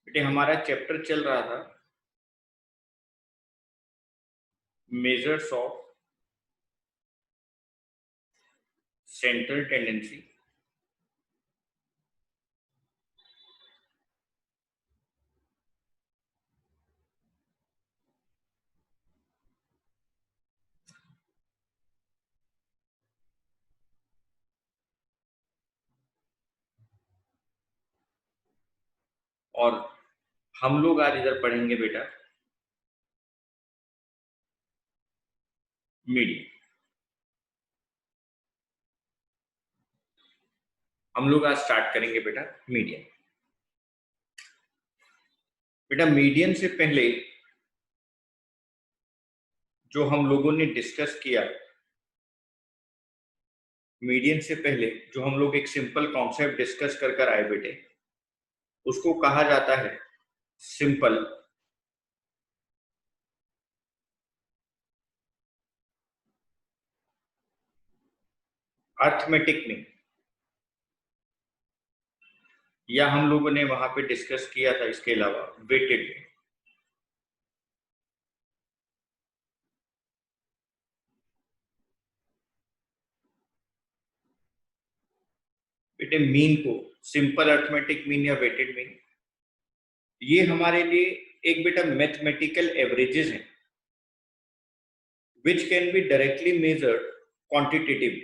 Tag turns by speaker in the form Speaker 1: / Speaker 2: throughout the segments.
Speaker 1: बेटे हमारा चैप्टर चल रहा था मेजर्स ऑफ सेंट्रल टेंडेंसी और हम लोग आज इधर पढ़ेंगे बेटा मीडियन। हम लोग आज स्टार्ट करेंगे बेटा मीडियन। बेटा मीडियन से पहले जो हम लोगों ने डिस्कस किया, मीडियन से पहले जो हम लोग एक सिंपल कॉन्सेप्ट डिस्कस कर कर आए बेटे, उसको कहा जाता है सिंपल अर्थमेटिक मीन, या हम लोगों ने वहां पे डिस्कस किया था इसके अलावा वेटेड मीन। बेटे मीन को सिंपल अर्थमेटिक मीन या वेटेड मीन, ये हमारे लिए एक बेटा मैथमेटिकल एवरेजेस हैं which can be directly measured quantitatively।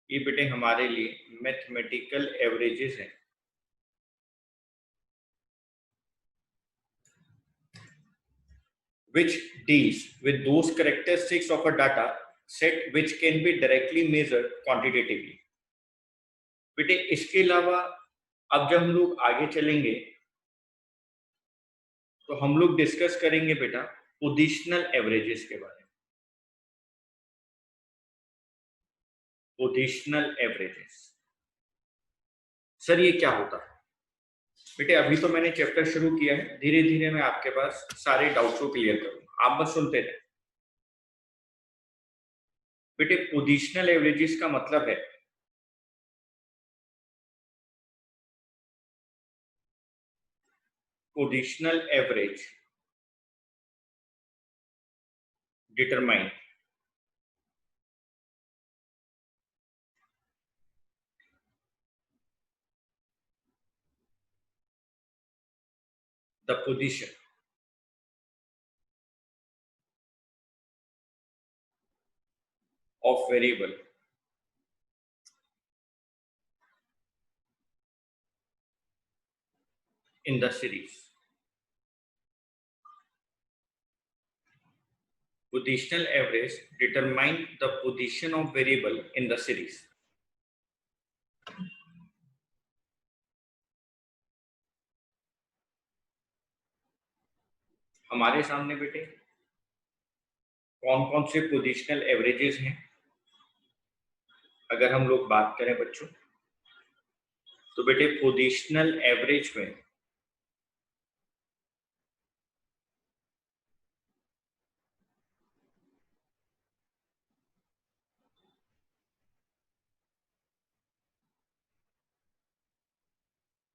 Speaker 1: ये बेटे हमारे लिए मैथमेटिकल एवरेजेस हैं which deals with those characteristics of a data set which can be directly measured quantitatively। बेटे इसके अलावा अब जब हम लोग आगे चलेंगे तो हम लोग डिस्कस करेंगे बेटा पोजिशनल एवरेजेस के बारे में। पोजिशनल एवरेजेस सर ये क्या होता है? बेटे अभी तो मैंने चैप्टर शुरू किया है, धीरे धीरे मैं आपके पास सारे डाउट्स को क्लियर करूंगा, आप बस सुनते रहे। बेटे पोजिशनल एवरेजेस का मतलब है positional average determine the position of variable in the series। Positional average determine the position of variable in the series। हमारे सामने बेटे कौन कौन से पोजिशनल एवरेजेस हैं? अगर हम लोग बात करें बच्चों तो बेटे पोजिशनल एवरेज में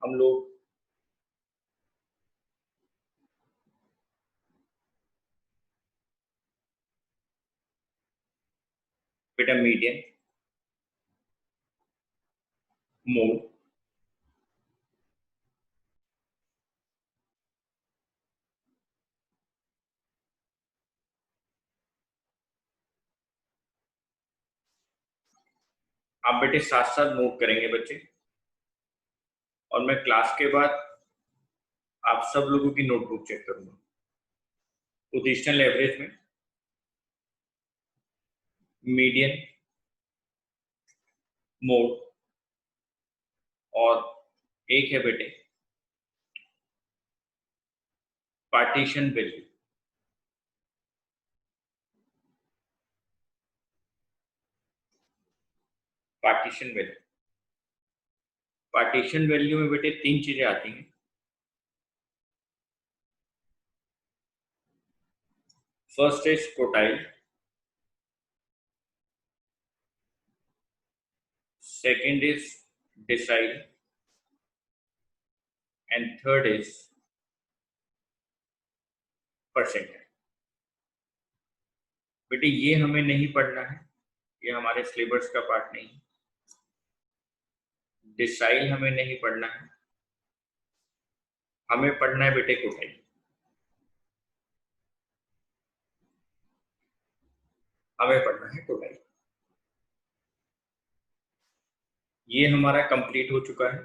Speaker 1: हम लोग बेटा मीडियन, मोड, आप बेटे साथ साथ नोट करेंगे बच्चे, और मैं क्लास के बाद आप सब लोगों की नोटबुक चेक करूंगा। पोजिशनल एवरेज में मीडियन, मोड और एक है बेटे partition value. Partition value, partition value में बेटे तीन चीजें आती हैं। First is quartile, second is decile, and third is percentile. बेटे ये हमें नहीं पढ़ना है, ये हमारे सिलेबस का पार्ट नहीं। डिसाइल हमें नहीं पढ़ना है, हमें पढ़ना है बेटे क्वोटाइल। हमें पढ़ना है क्वोटाइल। ये हमारा कंप्लीट हो चुका है।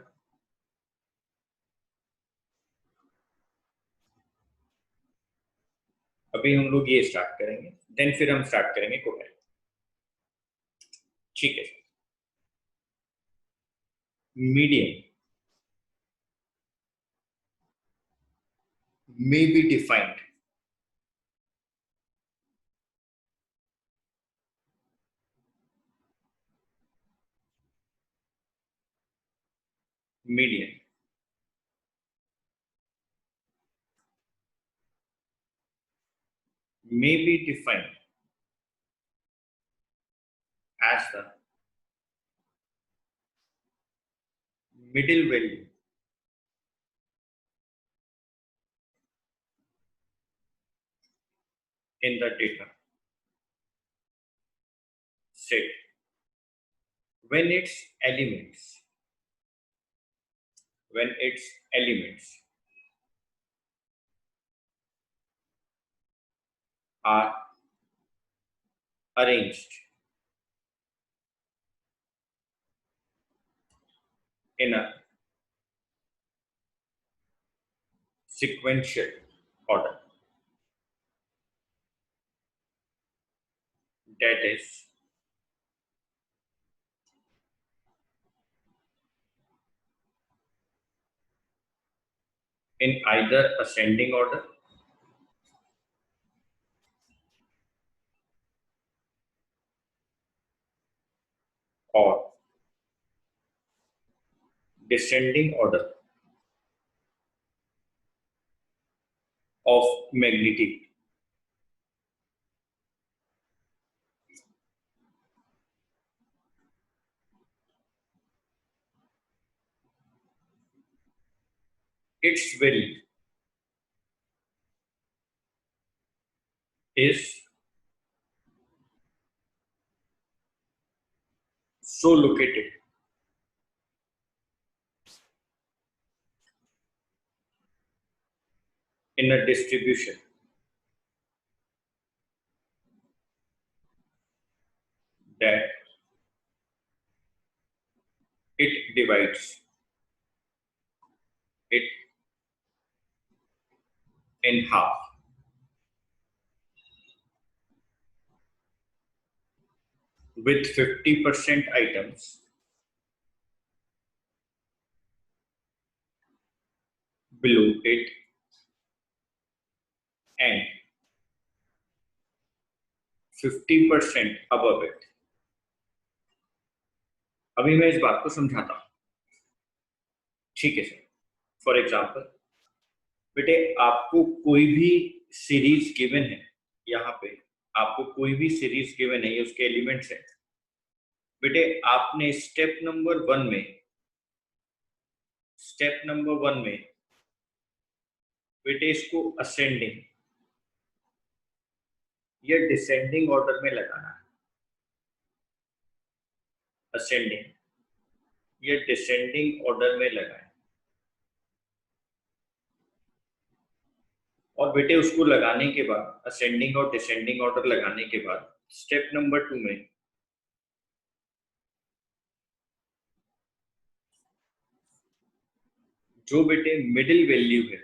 Speaker 1: अभी हम लोग ये स्टार्ट करेंगे, देन फिर हम स्टार्ट करेंगे क्वोटाइल। ठीक है। Median may be defined median may be defined as the middle value in the data set when its elements are arranged in a sequential order, that is in either ascending order or descending order of magnitude. Its value is so located in a distribution that it divides it in half with 50% items below it and 50% above it. अभी मैं इस बात को समझाता हूं, ठीक है sir. For example बेटे आपको कोई भी सीरीज गिवन है, यहाँ पे आपको कोई भी सीरीज गिवन है, ये उसके एलिमेंट्स है। बेटे आपने स्टेप नंबर वन में बेटे इसको असेंडिंग या डिसेंडिंग ऑर्डर में लगाना है। असेंडिंग या डिसेंडिंग ऑर्डर में लगाएं, और बेटे उसको लगाने के बाद असेंडिंग और डिसेंडिंग ऑर्डर लगाने के बाद स्टेप नंबर 2 में जो बेटे मिडिल वैल्यू है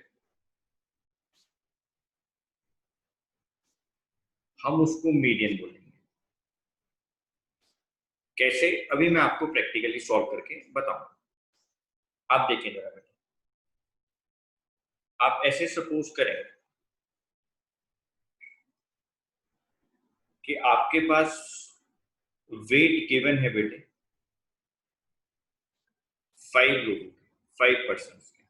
Speaker 1: हम उसको मीडियन बोलेंगे। कैसे, अभी मैं आपको प्रैक्टिकली सॉल्व करके बताऊंगा। आप देखें जरा बेटे, आप ऐसे सपोज करें कि आपके पास वेट गिवन है बेटे 5 लोगों के, 5 पर्सन के,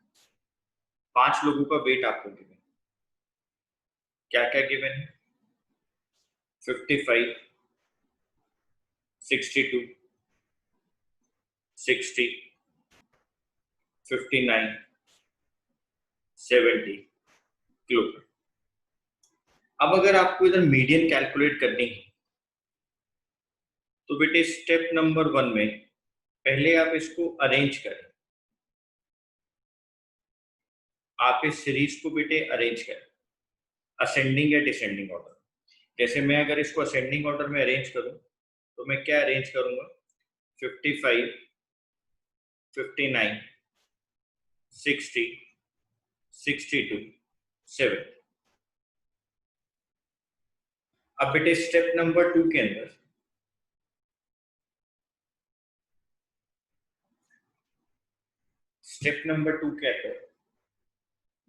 Speaker 1: 5 लोगों का वेट आपको गिवन। क्या क्या गिवन है? 55, 62, 60, 59, 70 किलोमीटर। अब अगर आपको इधर मीडियन कैलकुलेट करनी है तो बेटे स्टेप नंबर 1 में पहले आप इसको अरेंज करें। आप इस सीरीज को बेटे अरेंज करें असेंडिंग या डिसेंडिंग ऑर्डर। जैसे मैं अगर इसको असेंडिंग ऑर्डर में अरेंज करूं तो मैं क्या अरेंज करूंगा, 55, 59, 60, 62, 7। अब बेटे स्टेप नंबर 2 के अंदर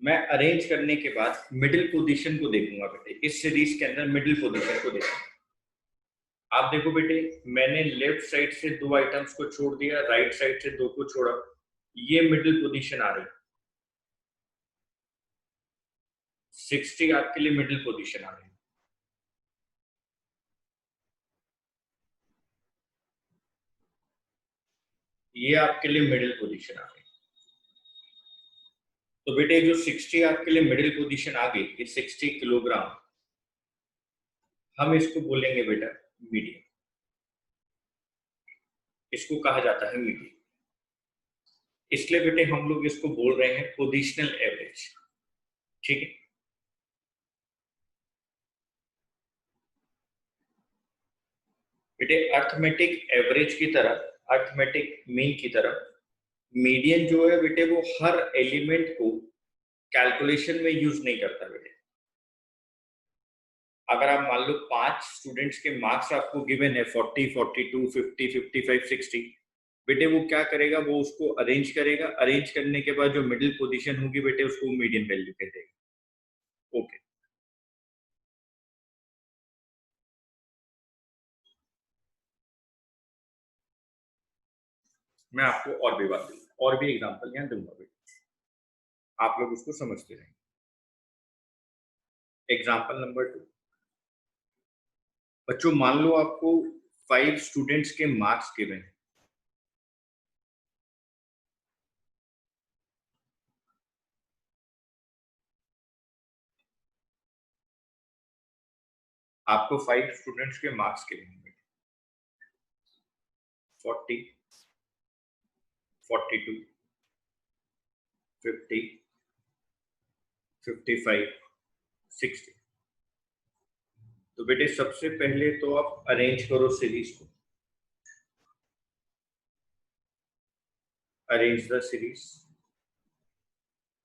Speaker 1: मैं अरेंज करने के बाद मिडिल पोजीशन को देखूंगा बेटे, इस सीरीज के अंदर मिडिल पोजीशन को देखूंगा। आप देखो बेटे, मैंने लेफ्ट साइड से 2 आइटम्स को छोड़ दिया, राइट साइड से 2 को छोड़ा, ये मिडिल पोजीशन आ रही है। 60 आपके लिए मिडिल पोजीशन आ रही है। ये आपके लिए मिडिल पोजीशन आ गई। तो बेटे जो 60 आपके लिए मिडिल पोजीशन आ गई, ये 60 किलोग्राम, हम इसको बोलेंगे बेटा मीडियम। इसको कहा जाता है मीडियम। इसलिए बेटे हम लोग इसको बोल रहे हैं पोजिशनल एवरेज। ठीक है। बेटे अर्थमेटिक एवरेज की तरह, अर्थमेटिक मीन की तरह मीडियन जो है बेटे वो हर एलिमेंट को कैलकुलेशन में यूज नहीं करता बेटे। अगर आप मान लो 5 स्टूडेंट्स के मार्क्स आपको गिवन है 40, 42, 50, 55, 60, बेटे वो क्या करेगा, वो उसको अरेंज करेगा, अरेंज करने के बाद जो मिडिल पोजीशन होगी बेटे उसको मीडियन वैल्यू कह देगा। ओके। मैं आपको और भी बात दूंगा, और भी एग्जांपल यहाँ दूंगा बेटे, आप लोग उसको समझते रहेंगे। एग्जांपल नंबर 2, बच्चों मान लो आपको 5 स्टूडेंट्स के मार्क्स गिवन है। आपको 5 स्टूडेंट्स के मार्क्स गिवन है, 40, 42, 50, 55, 60। तो बेटे सबसे पहले तो आप अरेंज करो सीरीज को, अरेंज द सीरीज।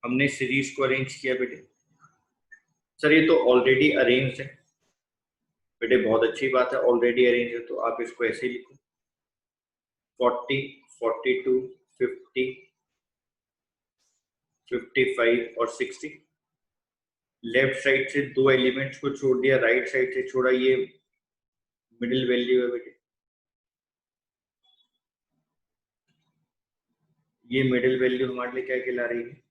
Speaker 1: हमने सीरीज को अरेंज किया बेटे। सर ये तो ऑलरेडी अरेंज है। बेटे बहुत अच्छी बात है, ऑलरेडी अरेंज है तो आप इसको ऐसे ही लिखो, 40, 42, 50, 55 और 60। लेफ्ट साइड से 2 एलिमेंट्स को छोड़ दिया, राइट साइड से छोड़ा, ये मिडिल वैल्यू है बेटे। ये मिडिल वैल्यू हमारे लिए क्या कहला रही है,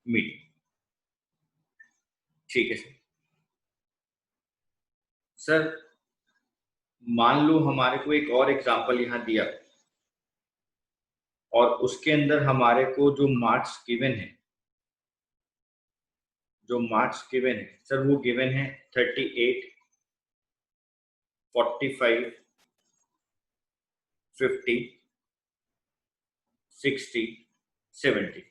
Speaker 1: मीडियन। ठीक है सर। सर मान लो हमारे को एक और एग्जांपल यहाँ दिया और उसके अंदर हमारे को जो मार्क्स गिवन है, जो मार्क्स गिवन है सर वो गिवन है 38, 45, 50, 60, 70।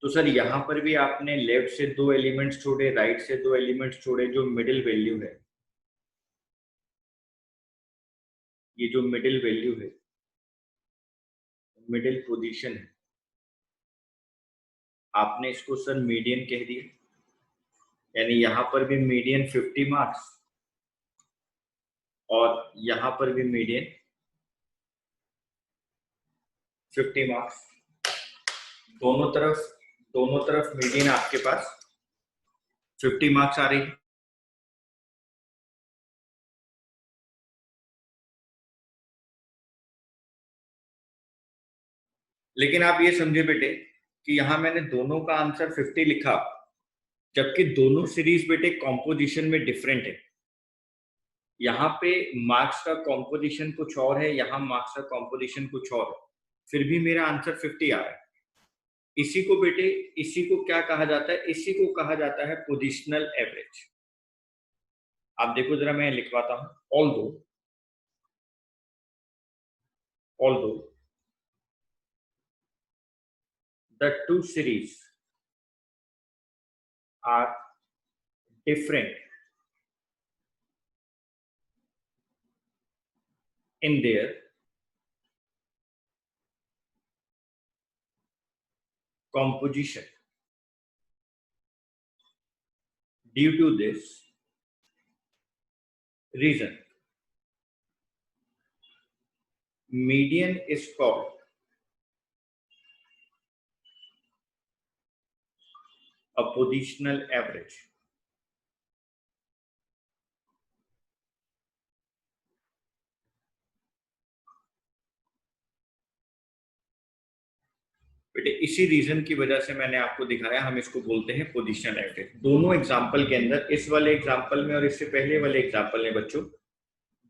Speaker 1: तो सर यहाँ पर भी आपने लेफ्ट से 2 एलिमेंट्स छोड़े, राइट से 2 एलिमेंट्स छोड़े, जो मिडिल वैल्यू है, ये जो मिडिल वैल्यू है, मिडिल पोजीशन है, आपने इसको सर मीडियन कह दिया। यानी यहाँ पर भी मीडियन 50 मार्क्स और यहाँ पर भी मीडियन 50 मार्क्स। दोनों तरफ मीडियन आपके पास 50 मार्क्स आ रही है। लेकिन आप ये समझे बेटे कि यहां मैंने दोनों का आंसर 50 लिखा जबकि दोनों सीरीज बेटे कॉम्पोजिशन में डिफरेंट है। यहाँ पे मार्क्स का कॉम्पोजिशन कुछ और है, यहाँ मार्क्स का कॉम्पोजिशन कुछ और है, फिर भी मेरा आंसर 50 आ रहा है। इसी को बेटे, इसी को क्या कहा जाता है? इसी को कहा जाता है पोजिशनल एवरेज। आप देखो जरा, मैं लिखवाता हूं। Although the two series are different in their composition. Due to this reason, median is called a positional average. बेटे इसी रीजन की वजह से मैंने आपको दिखाया, हम इसको बोलते हैं पोजिशनल एवरेज। दोनों एग्जाम्पल के अंदर, इस वाले एग्जाम्पल में और इससे पहले वाले एग्जाम्पल में बच्चों,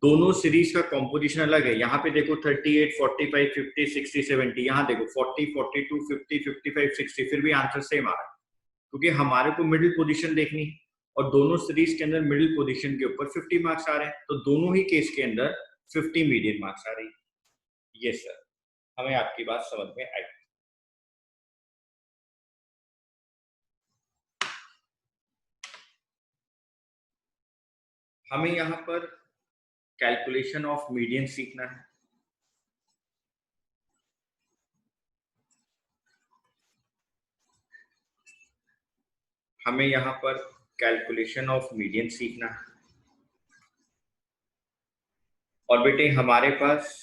Speaker 1: दोनों सीरीज का कॉम्पोजिशन अलग है। यहाँ पे देखो 38, 45, 50, 60, 70, यहाँ देखो 40, 42, 50, 55, 60, फिर भी आंसर सेम आ रहा है, क्योंकि हमारे को मिडिल पोजीशन देखनी है और दोनों सीरीज के अंदर मिडिल पोजीशन के ऊपर 50 मार्क्स आ रहे हैं, तो दोनों ही केस के अंदर 50 मीडियन मार्क्स आ रही है। यस सर, हमें आपकी बात समझ में आई। हमें यहाँ पर कैलकुलेशन ऑफ मीडियन सीखना है। हमें यहाँ पर कैलकुलेशन ऑफ मीडियन सीखना है। और बेटे हमारे पास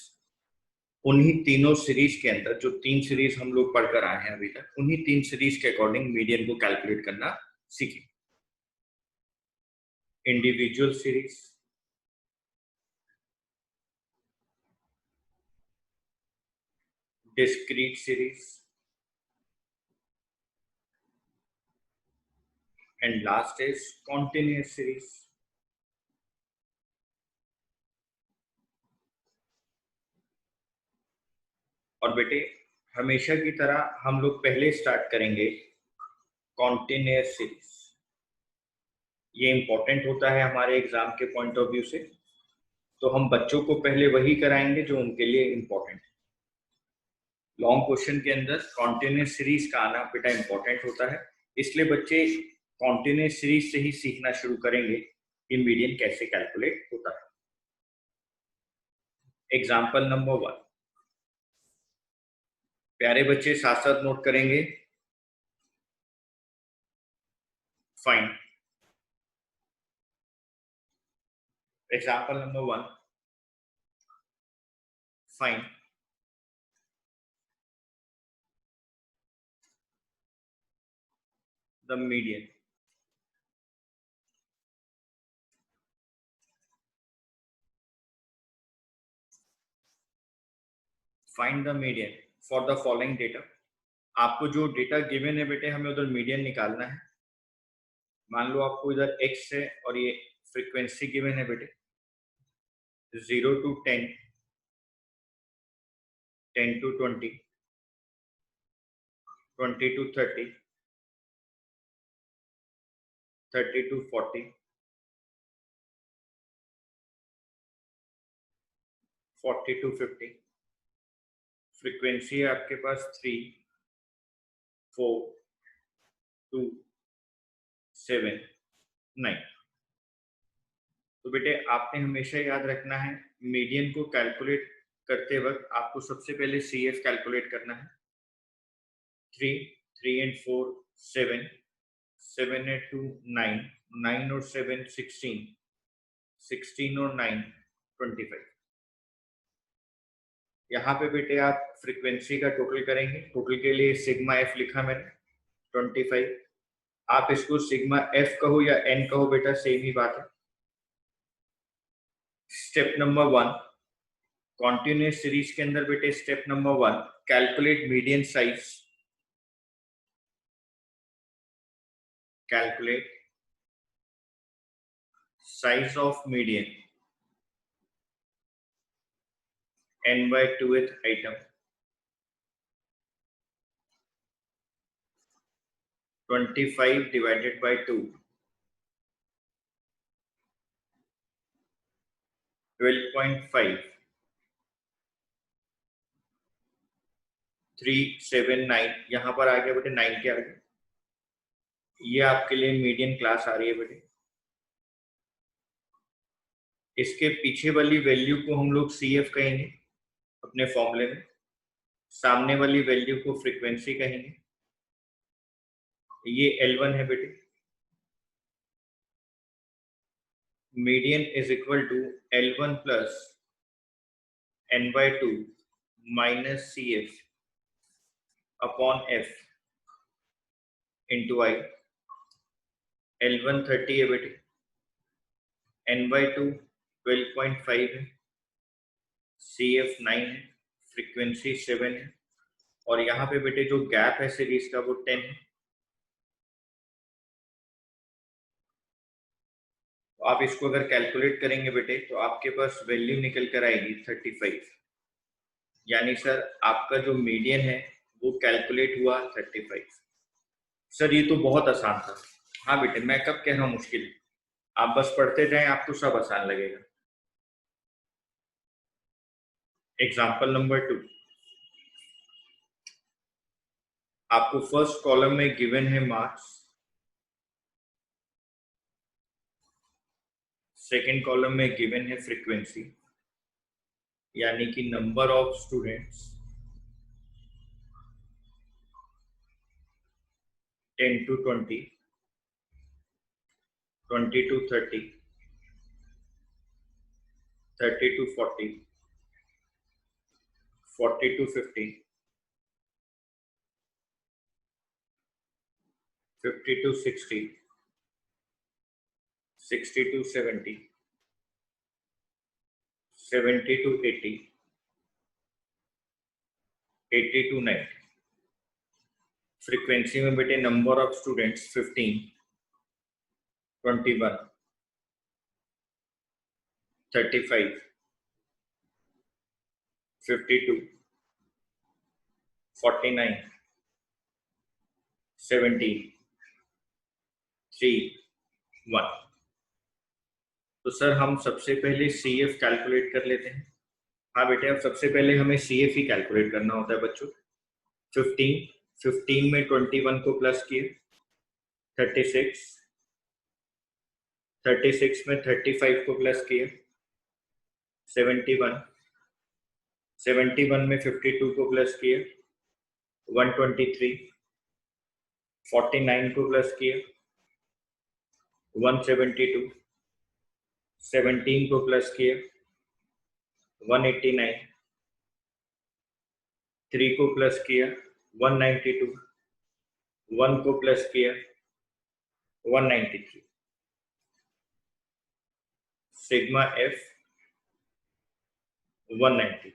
Speaker 1: उन्हीं तीनों सीरीज के अंदर, जो तीन सीरीज हम लोग पढ़कर आए हैं अभी तक, उन्हीं तीन सीरीज के अकॉर्डिंग मीडियन को कैलकुलेट करना सीखें। Individual series, discrete series, and last is continuous series. और बेटे हमेशा की तरह हम लोग पहले स्टार्ट करेंगे कॉन्टिन्यूअस सीरीज। ये इंपॉर्टेंट होता है हमारे एग्जाम के पॉइंट ऑफ व्यू से, तो हम बच्चों को पहले वही कराएंगे जो उनके लिए इंपॉर्टेंट है। लॉन्ग क्वेश्चन के अंदर कॉन्टिन्यूअस सीरीज का आना बेटा इंपॉर्टेंट होता है, इसलिए बच्चे कॉन्टिन्यूअस सीरीज से ही सीखना शुरू करेंगे कि मीडियन कैसे कैलकुलेट होता है। एग्जाम्पल नंबर 1, प्यारे बच्चे साथ साथ नोट करेंगे। Fine. Example number 1, fine the median find the median for the following data. आपको जो डेटा गिवन है बेटे, हमें उधर मीडियन निकालना है। मान लो आपको इधर x है और ये फ्रीक्वेंसी गिवन है बेटे, 0 to 10, 10 to 20, 20 to 30, 30 to 40, 40 to 50। Frequency है आपके पास 3, 4, 2, 7, 9। तो बेटे आपने हमेशा याद रखना है, मीडियन को कैलकुलेट करते वक्त आपको सबसे पहले CF कैलकुलेट करना है। 3, 3 and 4, 7, 7 and 2, 9, 9 और 7, 16, 16 और 9, 25। यहाँ पे बेटे आप फ्रीक्वेंसी का टोटल करेंगे। टोटल के लिए सिग्मा एफ लिखा मैंने 25। आप इसको सिग्मा एफ कहो या एन कहो बेटा, सेम ही बात है। स्टेप नंबर 1, कॉन्टिन्यूअस सीरीज के अंदर बेटे step number 1, calculate median size. calculate size of median n by 2th item 25 divided by 2 12.5 379 यहाँ पर आ गया बेटे 9 के आगे, ये आपके लिए मीडियन क्लास आ रही है बेटे। इसके पीछे वाली वैल्यू को हम लोग CF कहेंगे अपने फॉर्मूले में, सामने वाली वैल्यू को फ्रीक्वेंसी कहेंगे। ये L1 है बेटे। Median is equal to L1 plus n by 2 minus CF upon F into I। L1 30 है बेटे, n by 2 12.5 है, CF 9 है, फ्रीक्वेंसी 7 है, और यहाँ पे बेटे जो गैप है सीरीज का वो 10 है। तो आप इसको अगर कैलकुलेट करेंगे बेटे तो आपके पास वैल्यू निकल कर आएगी 35। यानी सर आपका जो मीडियन है वो कैलकुलेट हुआ 35। सर ये तो बहुत आसान था। हाँ बेटे, मैं कब कह रहा हूँ मुश्किल है, आप बस पढ़ते जाएं, आपको सब आसान लगेगा। एग्जाम्पल नंबर 2, आपको फर्स्ट कॉलम में गिवन है मार्क्स, सेकेंड कॉलम में गिवन है फ्रीक्वेंसी, यानी कि number of students 10 to 20, 20 to 30, 30 to 40, 40 to 50, 50 to 60, 60 to 70, 70 to 80, 80 to 90। Frequency में बेटे नंबर ऑफ स्टूडेंट्स 15, 21, 35, 52, 49, 70, 3, 1। तो सर हम सबसे पहले CF कैलकुलेट कर लेते हैं। हाँ बेटे, अब सबसे पहले हमें CF ही कैलकुलेट करना होता है बच्चों। 15 में 21 को प्लस किए 36, 36 में 35 को प्लस किए 71, 71 में 52 को प्लस किए 123, 49 को प्लस किए 172, 17 को प्लस किए 189, 3 को प्लस किया 192, 1 को प्लस किया 193। Sigma F 193।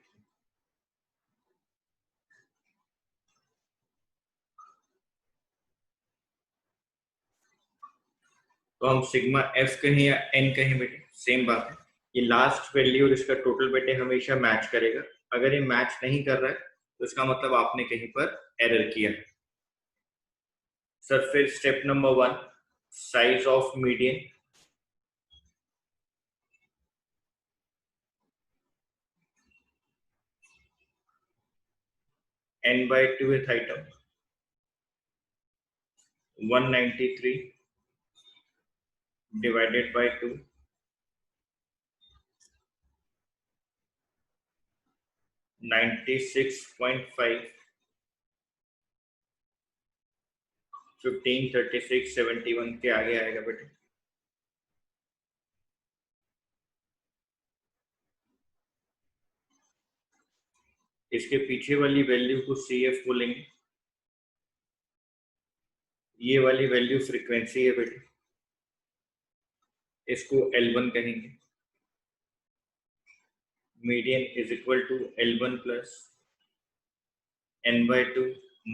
Speaker 1: तो हम सिग्मा F कहें या N कहें बेटे, सेम बात है। ये लास्ट वैल्यू और इसका टोटल बेटे हमेशा मैच करेगा। अगर ये मैच नहीं कर रहा है तो इसका मतलब आपने कहीं पर एरर किया है। सर फिर step number 1, size of median. n by 2th item 193 divided by 2 96.5 15 36 71 के आगे आएगा बेटे। इसके पीछे वाली वैल्यू को CF बोलेंगे, ये वाली वैल्यू फ्रीक्वेंसी है बेटे, इसको L1 कहेंगे। Median is equal to L1 plus n by 2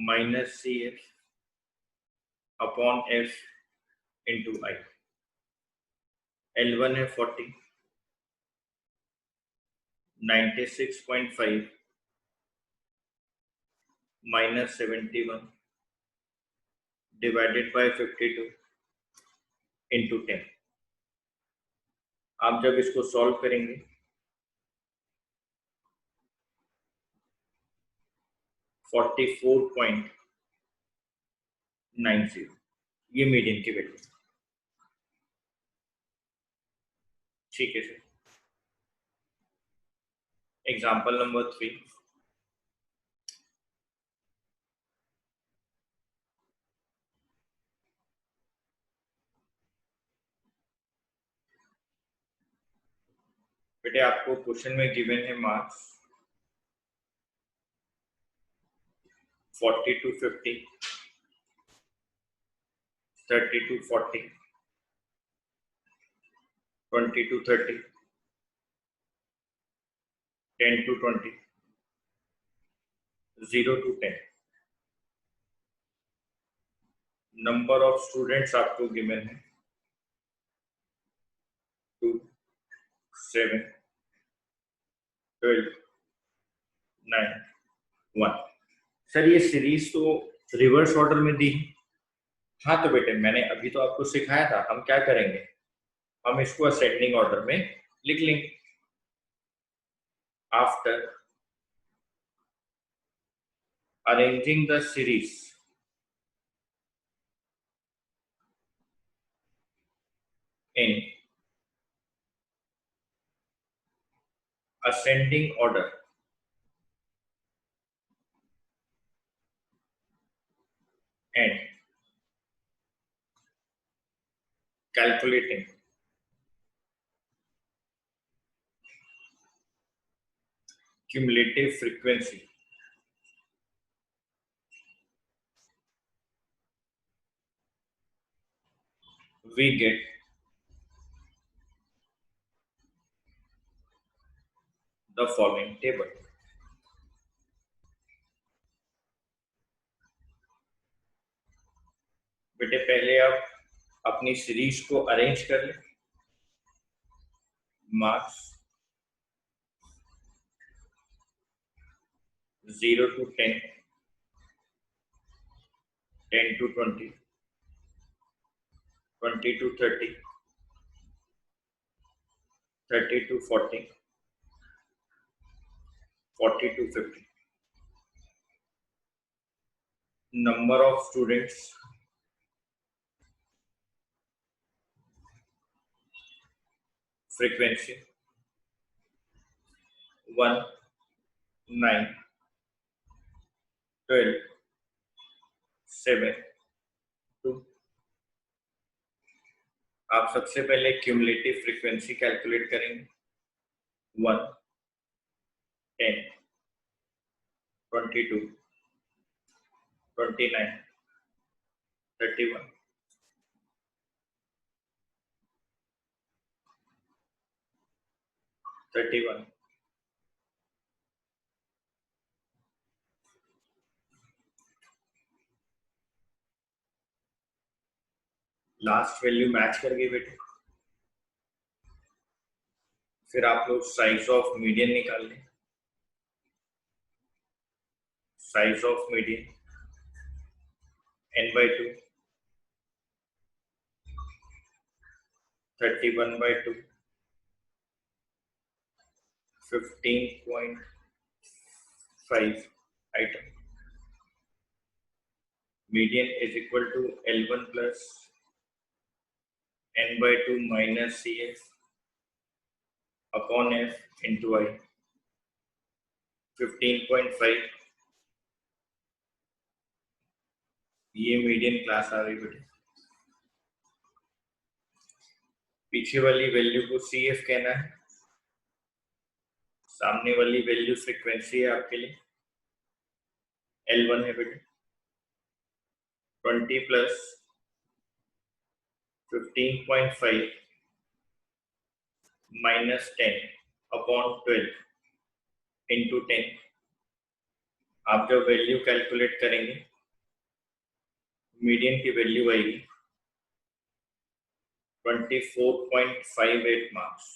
Speaker 1: minus CF upon F into I. L1 है 40, 96.5 माइनस 71 डिवाइडेड बाय 52 इंटू 10। आप जब इसको सॉल्व करेंगे 44.90 ये मीडियन की वैल्यू। ठीक है सर। एग्जाम्पल नंबर 3, बेटे आपको क्वेश्चन में गिवन है marks 40 to 50, 30 to 40, 20 to 30, 10 to 20, 0 to 10। Number of students आपको गिवन है 2, 7, 12, 9, 1। सर ये सीरीज तो रिवर्स ऑर्डर में दी। हाँ तो बेटे मैंने अभी तो आपको सिखाया था, हम क्या करेंगे, हम इसको असेंडिंग ऑर्डर में लिख लेंगे। After arranging the series in ascending order and calculating cumulative frequency, we get the following table। बेटे पहले आप अपनी सीरीज को अरेंज कर लें। Marks 0 to 10, 10 to 20, 20 to 30, 30 to 40, 40 to 50। Number of students frequency 1, 9, 12, 7, 2। आप सबसे पहले क्यूमुलेटिव फ्रीक्वेंसी कैलकुलेट करेंगे 1, 10, 22, 29, 31, 31। लास्ट वैल्यू मैच कर गई बेटे। फिर आप लोग साइज ऑफ मीडियन निकाल लें। Size of median n/2, 31/2, 15.5 item. Median is equal to L1 plus n/2 minus CF upon F into I। 15.5 ये मीडियन क्लास आ रही बेटे। पीछे वाली वैल्यू को CF कहना है, सामने वाली वैल्यू फ्रीक्वेंसी है आपके लिए, L1 है बेटे। 20 प्लस 15.5 माइनस 10 अपॉन 12 इंटू 10। आप जब वैल्यू कैलकुलेट करेंगे मीडियन की वैल्यू आएगी 24.58 marks.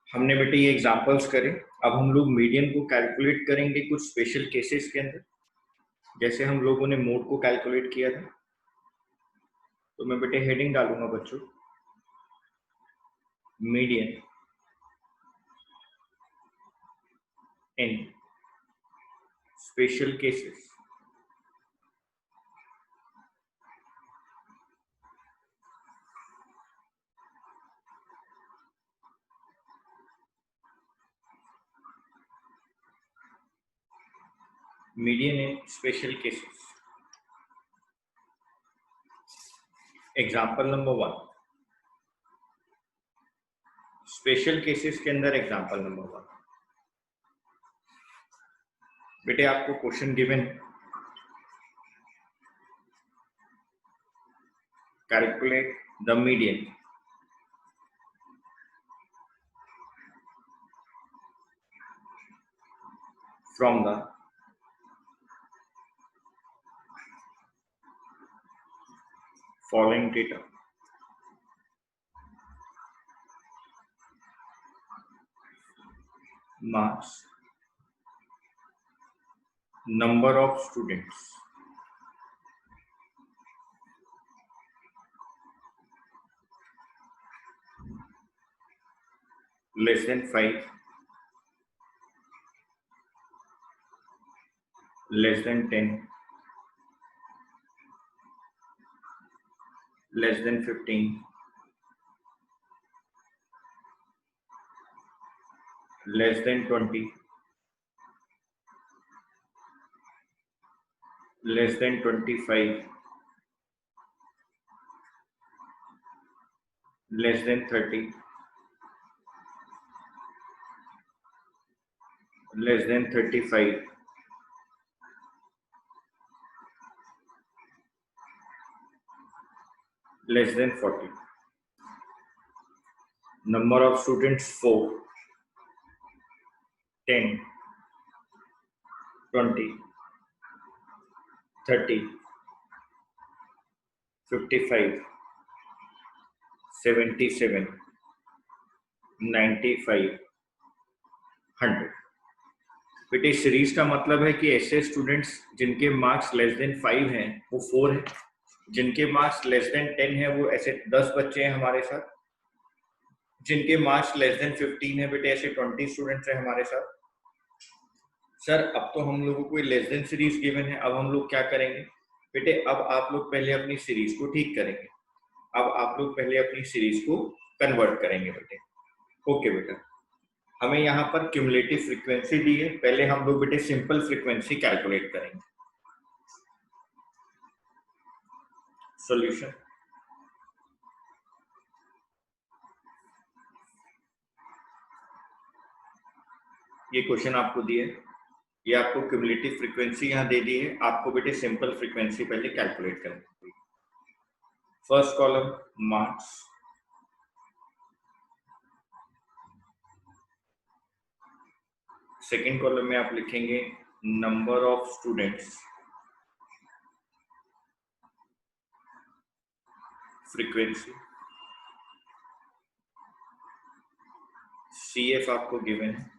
Speaker 1: हमने बेटे ये एग्जांपल्स करे। अब हम लोग मीडियन को कैलकुलेट करेंगे कुछ स्पेशल केसेस के अंदर, जैसे हम लोगों ने मोड को कैलकुलेट किया था। तो मैं बेटे हेडिंग डालूंगा बच्चों, median in special cases. Median in special cases. Example number 1, special cases के अंदर एग्जाम्पल नंबर 1। बेटे आपको क्वेश्चन गिवन है, calculate the median from the following data. Marks, number of students, less than 5, less than 10, less than 15, less than 20, less than 25, less than 30, less than 35, less than 40. Number of students 4, 10, 20, 30, 55, 77, 95, 100। बेटे series का मतलब है कि ऐसे students जिनके marks less than 5 हैं वो 4 है, जिनके मार्क्स लेस देन 10 है वो ऐसे 10 बच्चे हैं हमारे साथ, जिनके मार्क्स लेस देन 15 है बेटे ऐसे 20 स्टूडेंट्स हैं हमारे साथ। सर अब तो हम लोगों को लेस देन सीरीज गिवन है, अब हम लोग क्या करेंगे बेटे? अब आप लोग पहले अपनी सीरीज को ठीक करेंगे, अब आप लोग पहले अपनी सीरीज को कन्वर्ट करेंगे बेटे। ओके बेटा, हमें यहाँ पर क्यूमुलेटिव फ्रीक्वेंसी दी है, पहले हम लोग बेटे सिंपल फ्रीक्वेंसी कैलकुलेट करेंगे। सॉल्यूशन, ये क्वेश्चन आपको दिए, ये आपको क्यूमुलेटिव फ्रीक्वेंसी यहाँ दे दी है, आपको बेटे सिंपल फ्रीक्वेंसी पहले कैलकुलेट करनी होगी। First column marks, second column में आप लिखेंगे number of students, frequency, CF आपको गिवन है।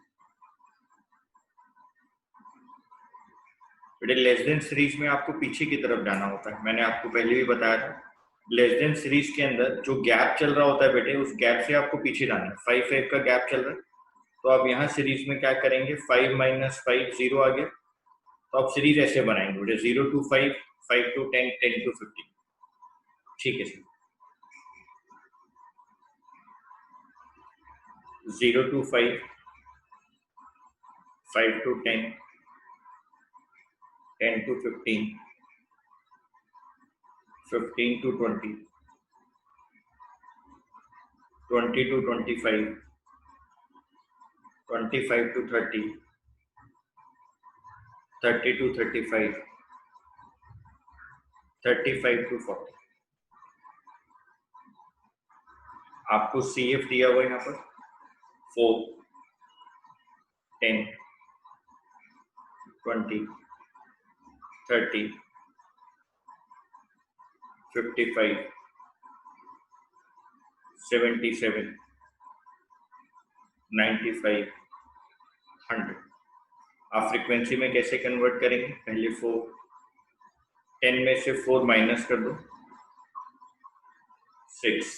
Speaker 1: बेटे लेस देन सीरीज में आपको पीछे की तरफ जाना होता है, मैंने आपको पहले भी बताया था। लेस देन सीरीज के अंदर जो गैप चल रहा होता है बेटे, उस गैप से आपको पीछे जाना है। 5 5 का गैप चल रहा है, तो आप यहाँ सीरीज में क्या करेंगे, 5 - 5 0 आ गया, तो आप सीरीज ऐसे बनाएंगे बेटे 0 to 5, 5 to 10, 10 to 15। ठीक है sir, 0 to 5, 5 to 10, 10 to 15, 15 to 20, 20 to 25, 25 to 30, 30 to 35, 35 to 40। आपको CF दिया हुआ है यहाँ पर 4, 10, 20, 30, 55, 77, 95, 100। आप फ्रीक्वेंसी में कैसे कन्वर्ट करेंगे? पहले 10 में से 4 माइनस कर दो, 6।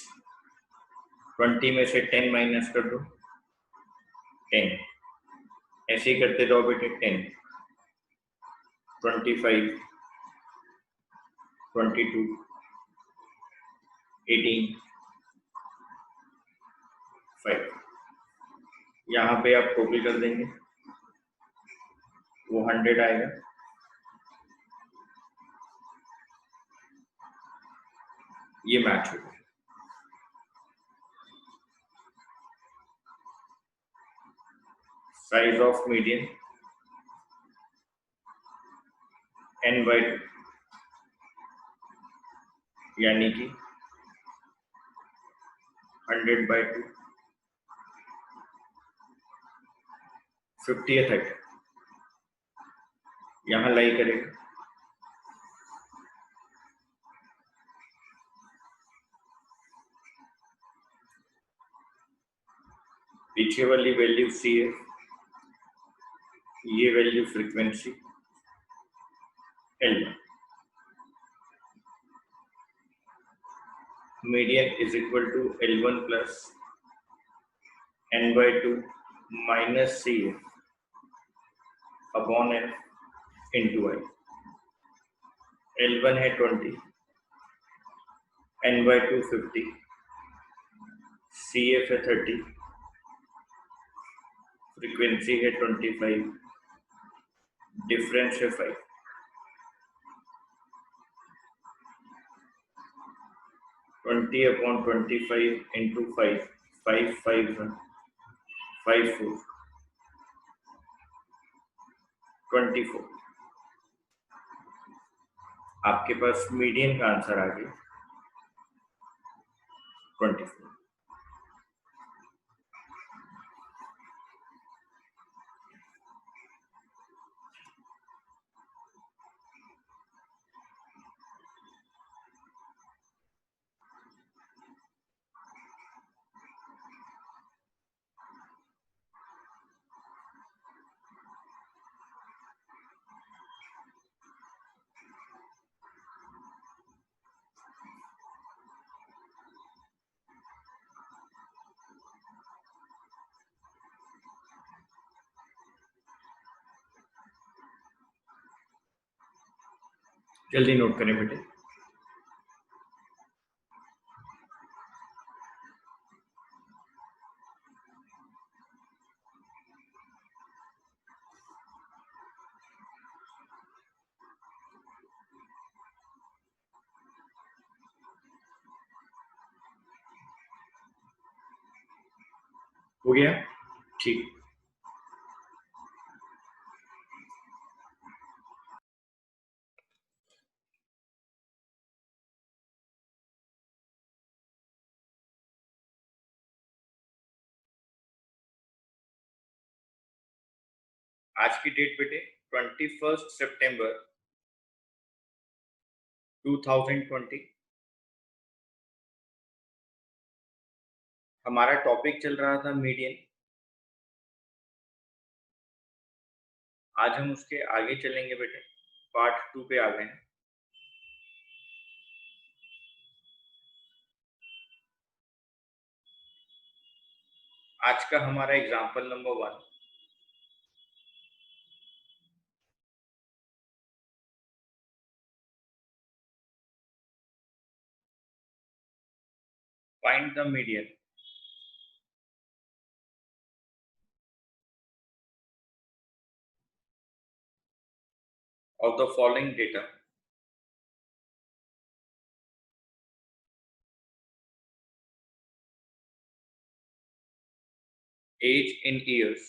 Speaker 1: 20 में से 10 माइनस कर दो, 10। ऐसे ही करते जाओ बेटे। 10, 25, 22, 18, 5। यहाँ पे आप कॉपी कर देंगे, वो 100 आएगा। ये मैच होगा। साइज ऑफ मीडियन n/2 यानी कि 100/2, 50th आइटम यहाँ लाई करेगा। पीछे वाली वैल्यू CF, ये value frequency L1। Median is equal to L1 plus n/2 minus CF upon F into I। L1 है 20, n/2 50, CF है 30, फ्रीक्वेंसी है 25, डिफरेंस है 5। 20/25 इंटू 5, 5 5 5 4, 24। आपके पास मीडियन का आंसर आ गया 24। जल्दी नोट करें बेटे। हो गया? ठीक। आज की डेट बेटे 21 सितंबर 2020। हमारा टॉपिक चल रहा था मीडियन। आज हम उसके आगे चलेंगे बेटे, पार्ट 2 पे आ गए हैं। आज का हमारा example number 1। Find the median of the following data: age in years,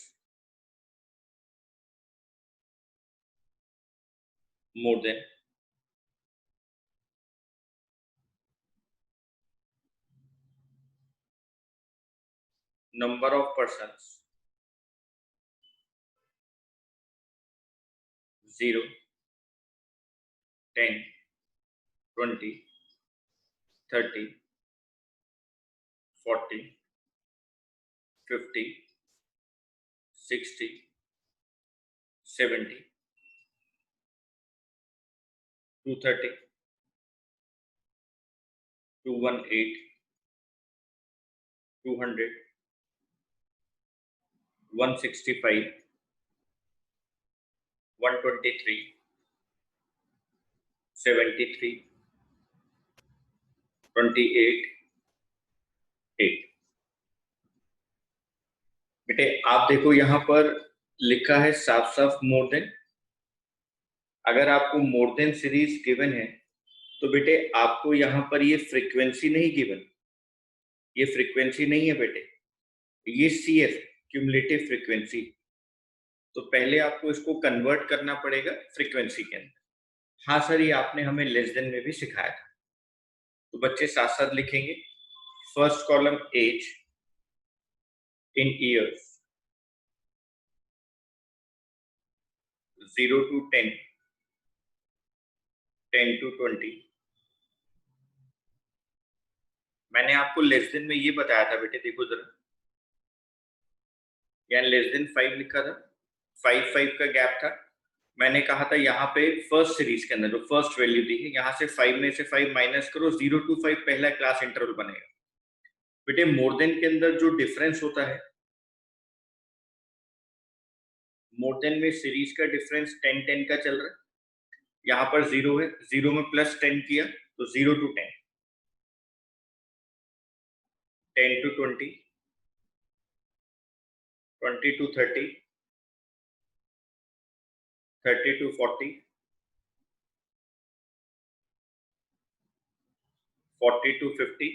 Speaker 1: more than number of persons 0, 10, 20, 30, 40, 50, 60, 70, 230, 218, 200, 165, 123, 73, 28, 8। बेटे आप देखो यहाँ पर लिखा है साफ साफ मोर देन। अगर आपको मोर देन सीरीज गिवन है तो बेटे आपको यहाँ पर ये फ्रीक्वेंसी नहीं गिवन, ये फ्रीक्वेंसी नहीं है बेटे, ये CF क्यूमुलेटिव फ्रीक्वेंसी। तो पहले आपको इसको कन्वर्ट करना पड़ेगा फ्रीक्वेंसी के अंदर। हाँ सर, ये आपने हमें लेस देन में भी सिखाया था। तो बच्चे साथ साथ लिखेंगे। First column age in years 0 to 10, 10 to 20। मैंने आपको लेस देन में ये बताया था बेटे, देखो जरा, यहाँ लेस देन 5 लिखा था, 5 का गैप था। मैंने कहा था यहाँ पे फर्स्ट सीरीज के अंदर जो फर्स्ट वैल्यू दी है, यहाँ से 5 में से 5 माइनस करो, 0 to 5 पहला क्लास इंटरवल बनेगा। बेटे मोर देन के अंदर जो डिफरेंस होता है, मोर देन में सीरीज का डिफरेंस 10 10 का चल रहा है। यहाँ पर 0 है, 0 में प्लस 10 किया तो 0 to 10, 10 to 20, 20 to 30, 30 to 40, 40 to 50,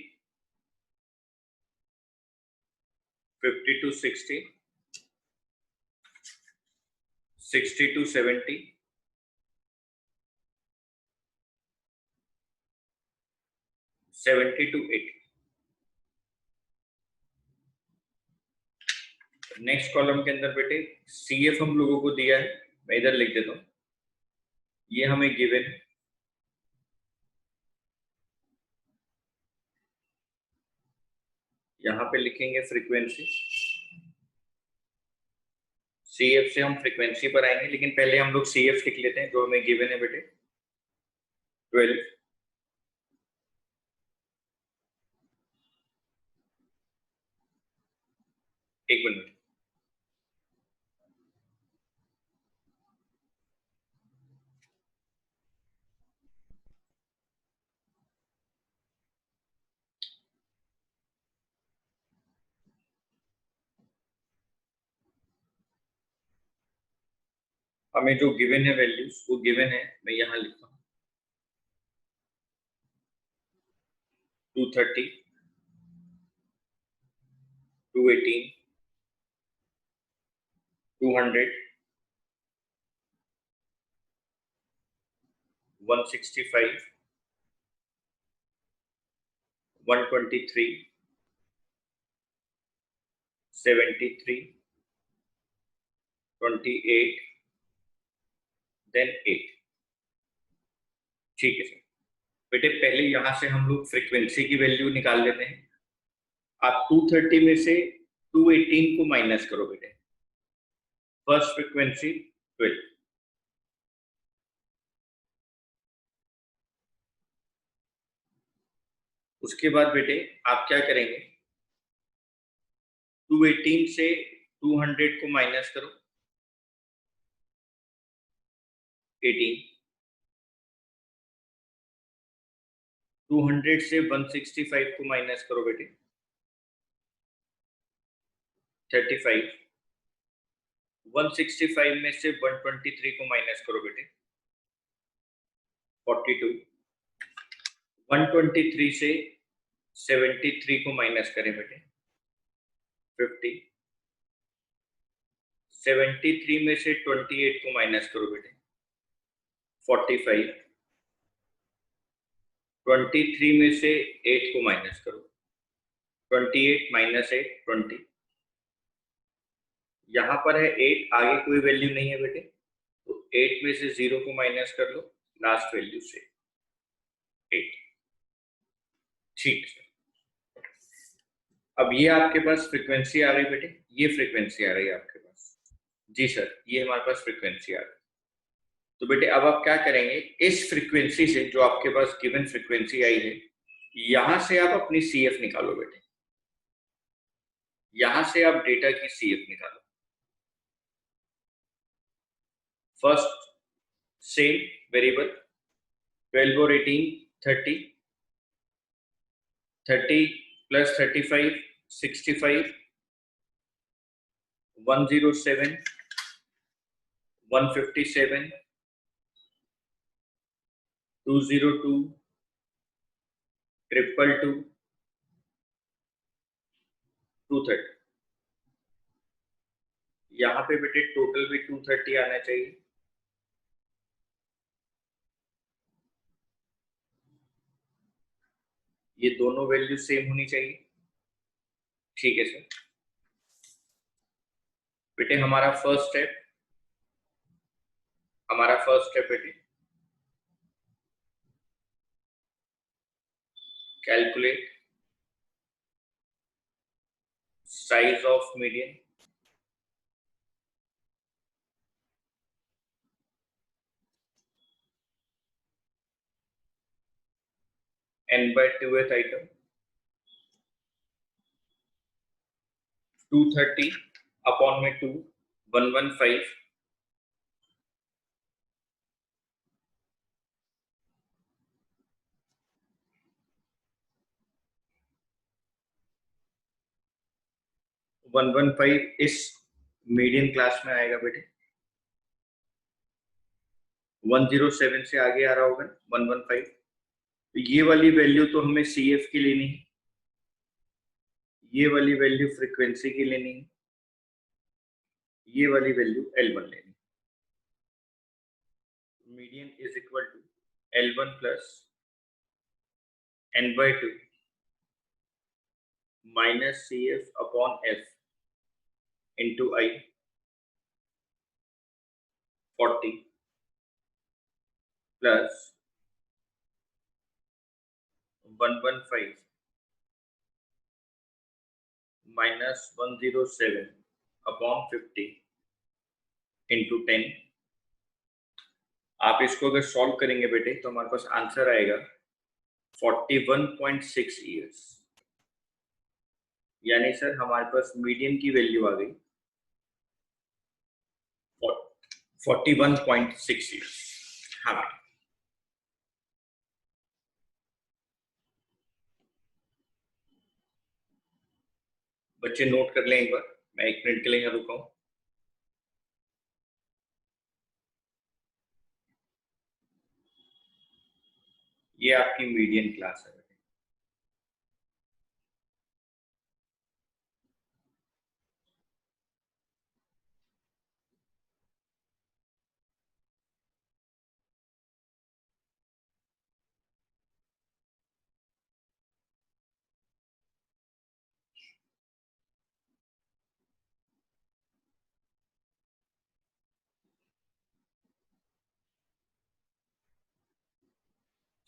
Speaker 1: 50 to 60, 60 to 70, 70 to 80। Next column के अंदर बेटे CF हम लोगों को दिया है, मैं इधर लिख देता हूं, ये हमें गिवन है। यहाँ पे लिखेंगे फ्रीक्वेंसी। CF से हम फ्रीक्वेंसी पर आएंगे, लेकिन पहले हम लोग CF लिख लेते हैं जो हमें गिवन है बेटे, 12। एक मिनट, हमें जो गिवन है वैल्यूज वो गिवन है, मैं यहाँ लिखता हूँ 230, 218, 200, 165, 123, 73, 28, देन 8। ठीक है सर। बेटे पहले यहाँ से हम लोग फ्रीक्वेंसी की वैल्यू निकाल लेते हैं। आप 230 में से 218 को माइनस करो बेटे, फर्स्ट फ्रीक्वेंसी 12। उसके बाद बेटे आप क्या करेंगे, 218 से 200 को माइनस करो, 18, 200 से 165 को माइनस करो बेटे, 35, 165 में से 123 को माइनस करो बेटे, 42, 123 से 73 को माइनस करें बेटे, 50, 73 में से 28 को माइनस करो बेटे, 45, 23 में से 8 को माइनस करो, 28 माइनस 8, 20, यहाँ पर है 8, आगे कोई वैल्यू नहीं है बेटे, तो 8 में से 0 को माइनस कर लो, लास्ट वैल्यू से 8। ठीक है, अब ये आपके पास फ्रीक्वेंसी आ गई बेटे, ये फ्रीक्वेंसी आ रही है आपके पास। जी सर, ये हमारे पास फ्रीक्वेंसी आ गई। तो बेटे अब आप क्या करेंगे, इस फ्रीक्वेंसी से जो आपके पास गिवन फ्रीक्वेंसी आई है, यहां से आप अपनी सीएफ निकालो बेटे, यहां से आप डेटा की सीएफ निकालो। फर्स्ट सेम वेरिएबल 12 और 18 30, 30 प्लस 35 65, 107 157 202 222 230। यहाँ पे बेटे टोटल भी 230 आना चाहिए। ये दोनों वैल्यू सेम होनी चाहिए। ठीक है सर। बेटे हमारा फर्स्ट स्टेप बेटे, calculate size of median. n/2th item 230 upon में 2 115 115 इस मीडियन क्लास में आएगा बेटे। 107 से आगे आ रहा होगा 115। तो ये वाली वैल्यू तो हमें सीएफ की लेनी है, ये वाली वैल्यू फ्रीक्वेंसी की लेनी है, ये वाली वैल्यू L1 लेनी। Median is equal to L1 plus n/2 minus CF upon F into I 40 plus 115 minus 107 upon 50 into 10। आप इसको अगर सॉल्व करेंगे बेटे तो हमारे पास आंसर आएगा 41.6 ईयर्स। यानी सर हमारे पास मीडियन की वैल्यू आ गई 41.6 ईयर्स। हाँ, बच्चे नोट कर लें एक बार, मैं 1 मिनट के लिए यहाँ रुका हूँ। ये आपकी मीडियन क्लास है।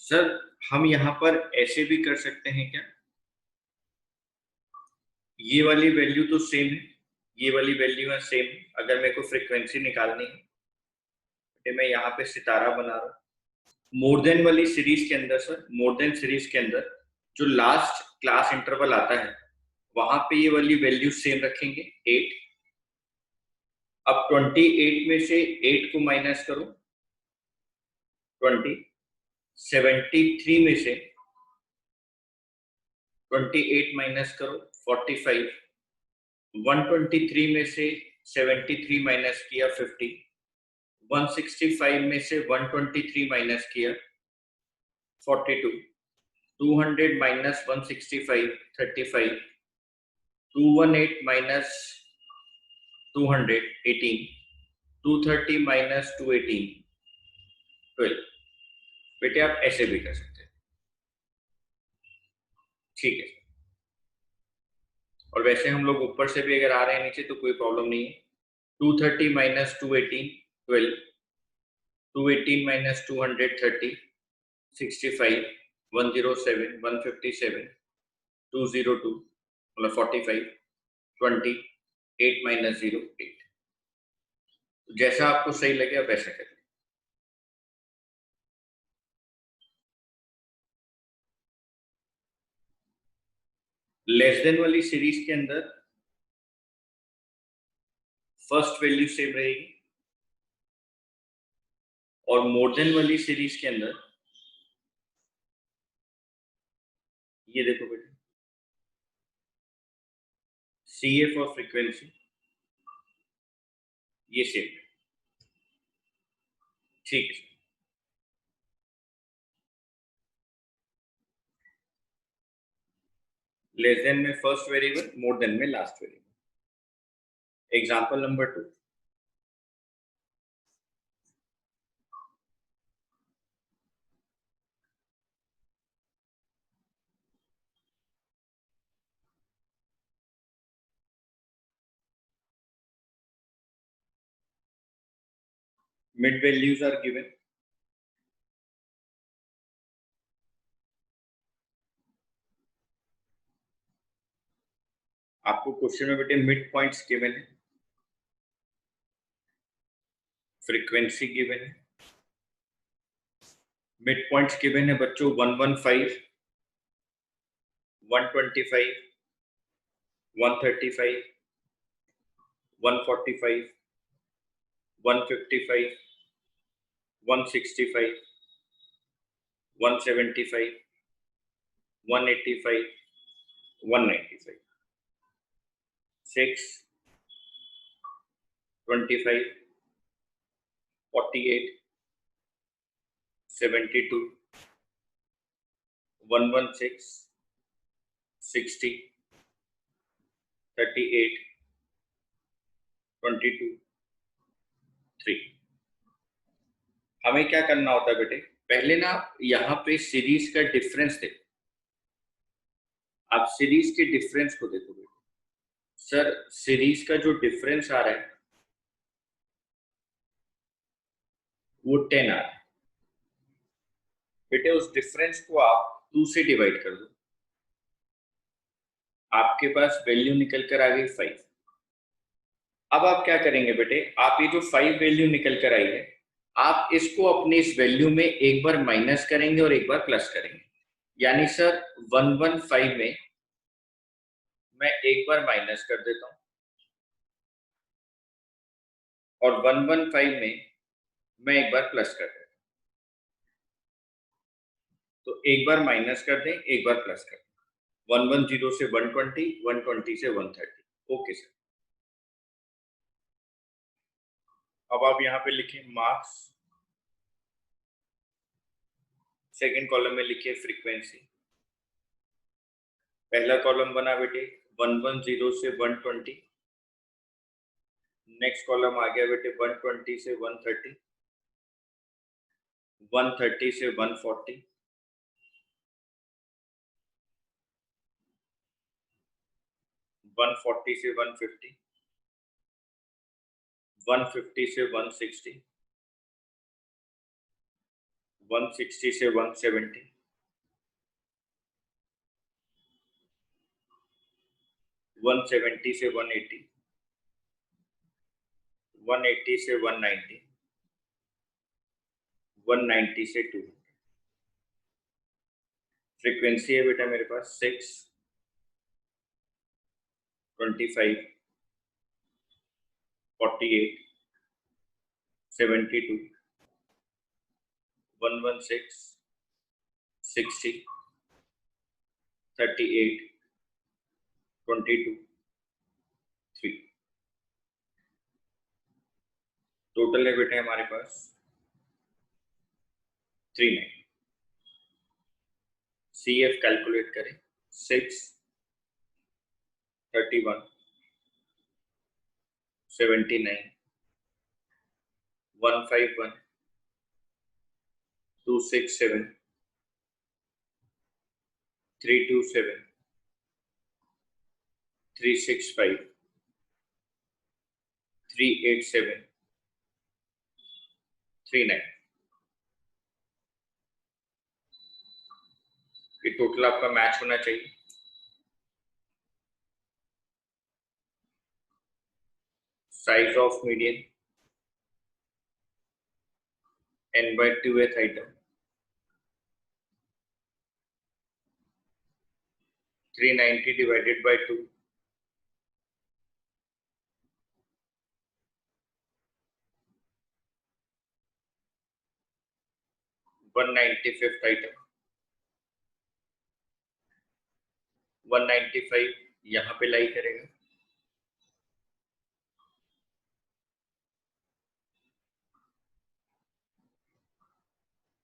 Speaker 1: सर हम यहाँ पर ऐसे भी कर सकते हैं क्या, ये वाली वैल्यू तो सेम है, ये वाली वैल्यू है सेम। अगर मेरे को फ्रीक्वेंसी निकालनी है तो मैं यहाँ पे सितारा बना रहा हूँ। मोर देन वाली सीरीज के अंदर सर, मोर देन सीरीज के अंदर जो लास्ट क्लास इंटरवल आता है वहां पे ये वाली वैल्यू सेम रखेंगे 8। अब 28 में से 8 को माइनस करो, 20। 73 में से 28 माइनस करो 45। 123 में से 73 माइनस किया 50। 165 में से 123 माइनस किया 42। 200 माइनस 165 35। 218 माइनस 200 18। 230 माइनस 218 12। बेटे आप ऐसे भी कर सकते हैं। ठीक है, और वैसे हम लोग ऊपर से भी अगर आ रहे हैं नीचे तो कोई प्रॉब्लम नहीं है। 230 minus 218, 12. 218 minus 230, 65. 107, 157, 202, मतलब 45, 20, 8 minus 0, 8. जैसा आपको सही लगे आप वैसा करें। लेस देन वाली सीरीज के अंदर फर्स्ट वैल्यू सेम रहेगी और मोर देन वाली सीरीज के अंदर ये देखो बेटा, CF और फ्रीक्वेंसी ये सेम है। ठीक है। लेस देन में फर्स्ट वेरिएबल, मोर देन में last variable. Example number 2, mid values are given. आपको क्वेश्चन में बेटे मिड पॉइंट्स गिवन है, फ्रीक्वेंसी गिवन है। मिड पॉइंट्स गिवन है बच्चों 115, 125, 135, 145, 155, 165, 175, 185, 195, 6, 25, 48, 72, 116, 60, 38, 22, 3। हमें क्या करना होता है बेटे, पहले ना यहाँ पे सीरीज का डिफरेंस देखो। आप सीरीज के डिफरेंस को देखो बेटे। सर सीरीज का जो डिफरेंस आ रहा है वो 10 आ रहा है बेटे। उस डिफरेंस को आप 2 से डिवाइड कर दो, आपके पास वैल्यू निकल कर आ गई 5। अब आप क्या करेंगे बेटे, आप ये जो 5 वैल्यू निकल कर आई है, आप इसको अपने इस वैल्यू में एक बार माइनस करेंगे और एक बार प्लस करेंगे। यानी सर 115 में मैं एक बार माइनस कर देता हूं और 115 में मैं एक बार प्लस कर देता हूं। तो एक बार माइनस कर दें, एक बार प्लस कर दें। 110 से 120, 120 से 130। Okay sir. अब आप यहाँ पे लिखें मार्क्स, सेकेंड कॉलम में लिखिए फ्रीक्वेंसी। पहला कॉलम बना बेटे 110 से 120, नेक्स्ट कॉलम आ गया बेटे 120 से 130, 130 से 140, 140 से 150, 150 से 160, 160 से 170, 170 से 180, 180 से 190, 190 से 200। फ्रीक्वेंसी है बेटा मेरे पास 6, 25, 48, 72, 116, 60, 38, 22, 3। टोटल है बेटे हमारे पास 39। CF कैलकुलेट करें 6, 31, 79, 151, 267, 327, 365, 38739 ये टोटल आपका मैच होना चाहिए। Size of median n/2th item 390 divided by 2 195th item 195 यहाँ पे लाई करेगा।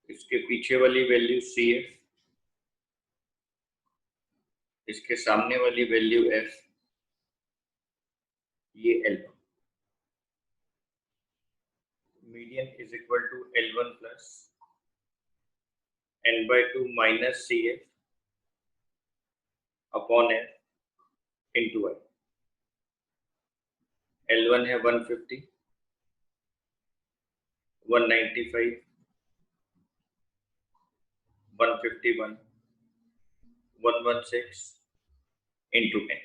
Speaker 1: इसके पीछे वाली वैल्यू CF, इसके सामने वाली वैल्यू F, ये L1। Median is equal to L1 plus n/2 minus CF upon F into I। L1 है 150, 195, 151, 116 इंटू 10।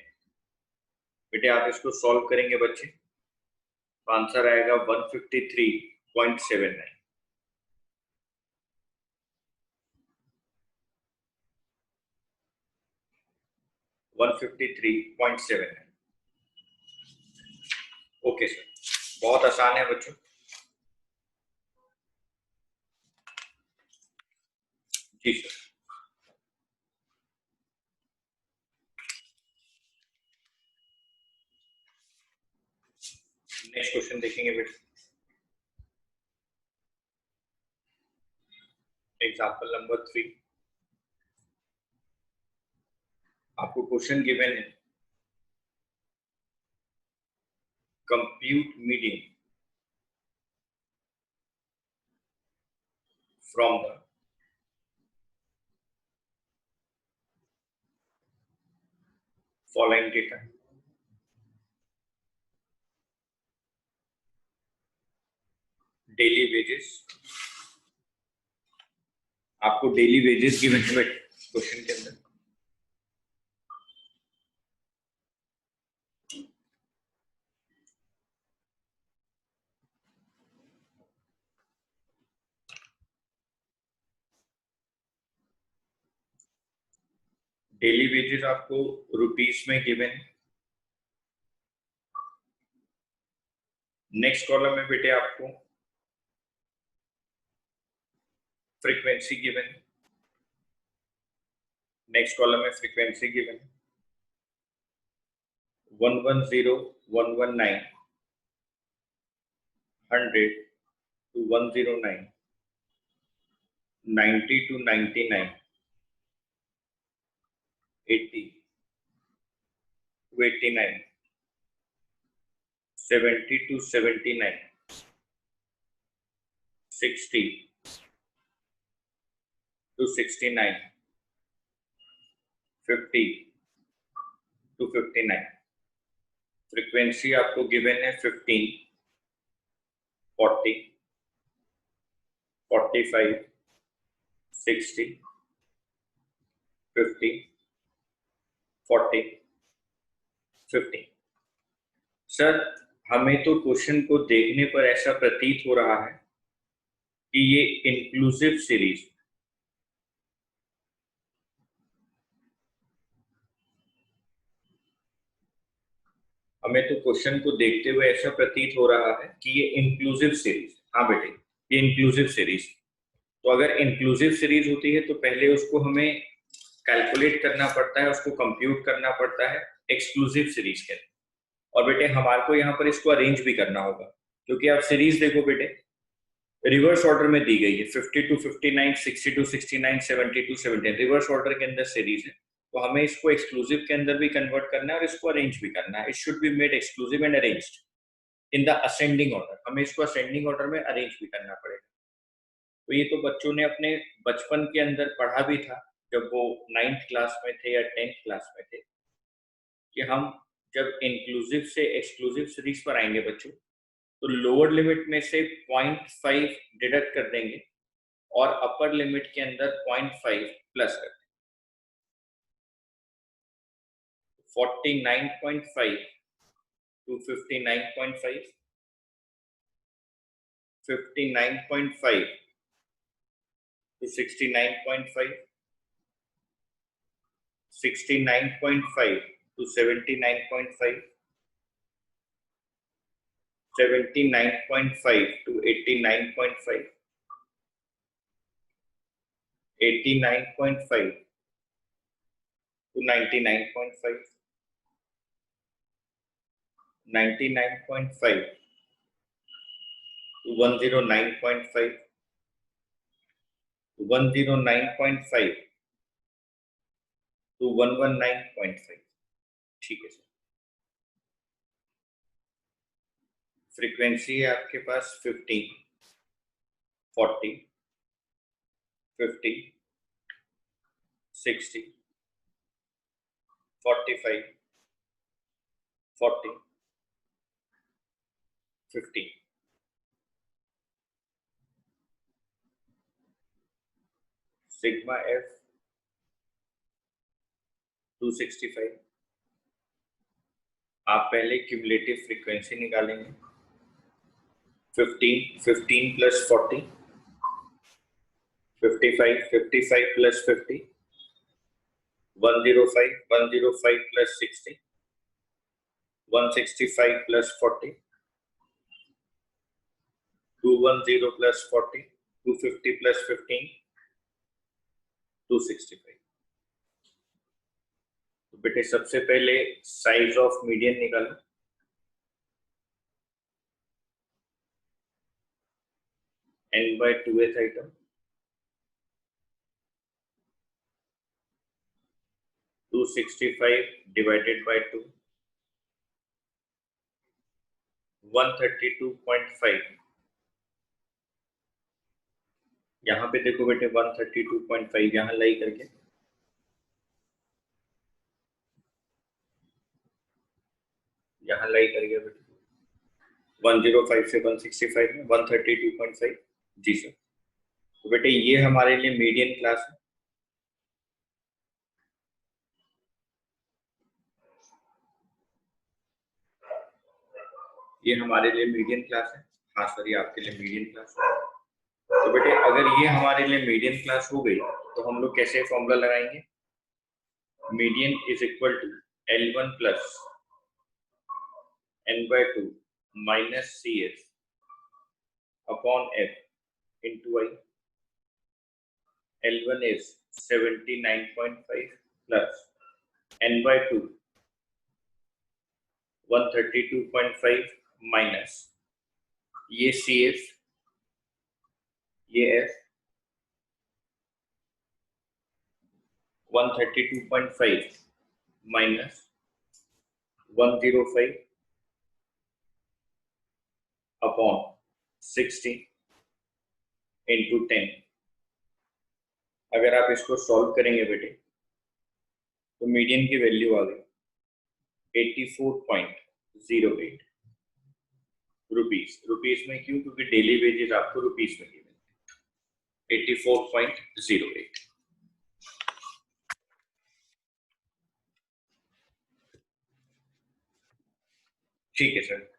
Speaker 1: बेटे आप इसको सॉल्व करेंगे बच्चे तो आंसर आएगा 153.79। ओके सर, बहुत आसान है बच्चों। जी सर। नेक्स्ट क्वेश्चन देखेंगे बेटे। Example number 3। आपको क्वेश्चन गिवन है, compute median from the following data. Daily wages, आपको डेली वेजेस गिवन है बेटे क्वेश्चन के अंदर। डेली वेजेस आपको रुपीस में गिवन है। नेक्स्ट कॉलम में बेटे आपको फ्रीक्वेंसी गिवन है। नेक्स्ट कॉलम में फ्रीक्वेंसी गिवन है 110, 119, 100 to 109, 90 to 99, 80 to 89, 70 to 79, 60 to 69, 50 to 59। Frequency आपको गिवन है 15, 40, 45, 60, 50, 40, 50। सर हमें तो क्वेश्चन को देखने पर ऐसा प्रतीत हो रहा है कि ये इंक्लूसिव सीरीज, हमें तो क्वेश्चन को देखते हुए ऐसा प्रतीत हो रहा है कि ये इंक्लूसिव सीरीज। हाँ बेटे, ये इंक्लूसिव सीरीज। तो अगर इंक्लूसिव सीरीज होती है तो पहले उसको हमें कैलकुलेट करना पड़ता है, उसको कंप्यूट करना पड़ता है एक्सक्लूसिव सीरीज के। और बेटे हमारे को यहाँ पर इसको अरेंज भी करना होगा, क्योंकि आप सीरीज देखो बेटे रिवर्स ऑर्डर में दी गई है। 50 to 59, 60 to 69, 70 to 70 reverse order के अंदर सीरीज है। तो हमें इसको एक्सक्लूसिव के अंदर भी कन्वर्ट करना है और इसको अरेंज भी करना है। It should be made exclusive and arranged in the ascending order. हमें इसको असेंडिंग ऑर्डर में अरेंज भी करना पड़ेगा। तो ये तो बच्चों ने अपने बचपन के अंदर पढ़ा भी था जब वो 9th क्लास में थे या 10th क्लास में थे, कि हम जब इंक्लूसिव से एक्सक्लूसिव सीरीज पर आएंगे बच्चों तो लोअर लिमिट में से 0.5 डिडक्ट कर देंगे और अपर लिमिट के अंदर 0.5 प्लस कर देंगे। 49.5 to 59.5, 59.5 to 69.5, 69.5 to 79.5, 79.5 to 89.5, 89.5 to 99.5, 99.5 to 109.5, 109.5 to 119.5। ठीक है सर। फ्रीक्वेंसी है आपके पास 15, 40, 50, 60, 45, 40, 50। Sigma F 265। आप पहले क्यूमुलेटिव फ्रीक्वेंसी निकालेंगे। 15 plus 40, 55, 55 plus 50, 105, 105 plus 60, 165 plus 40, 210 plus 40, 250 plus 15, 265। तो बेटे सबसे पहले साइज ऑफ मीडियन निकालो। n/2th item 265 divided by 2, 132.5। यहाँ पे देखो बेटे 132.5 यहाँ लाई करके, यहाँ लाई करके बेटे 105 से 165 में 132.5। जी सर। तो बेटे ये हमारे लिए मीडियन क्लास है। ये हमारे लिए मीडियन क्लास है। हाँ सर, ये आपके लिए मीडियन क्लास है। तो बेटे अगर ये हमारे लिए मीडियन क्लास हो गई तो हम लोग कैसे फॉर्मूला लगाएंगे? Median is equal to L1 plus n/2 minus CS upon F into I। L1 is 79.5 plus n/2 132.5 minus ये CS, ये F 132.5 माइनस 105 अपॉन 60 इंटू 10। अगर आप इसको सॉल्व करेंगे बेटे तो मीडियन की वैल्यू आ गई 84.08 रुपीस। रुपीस में क्यों? क्योंकि डेली वेजेस आपको रुपीस में गिवन है 84.08। ठीक है सर।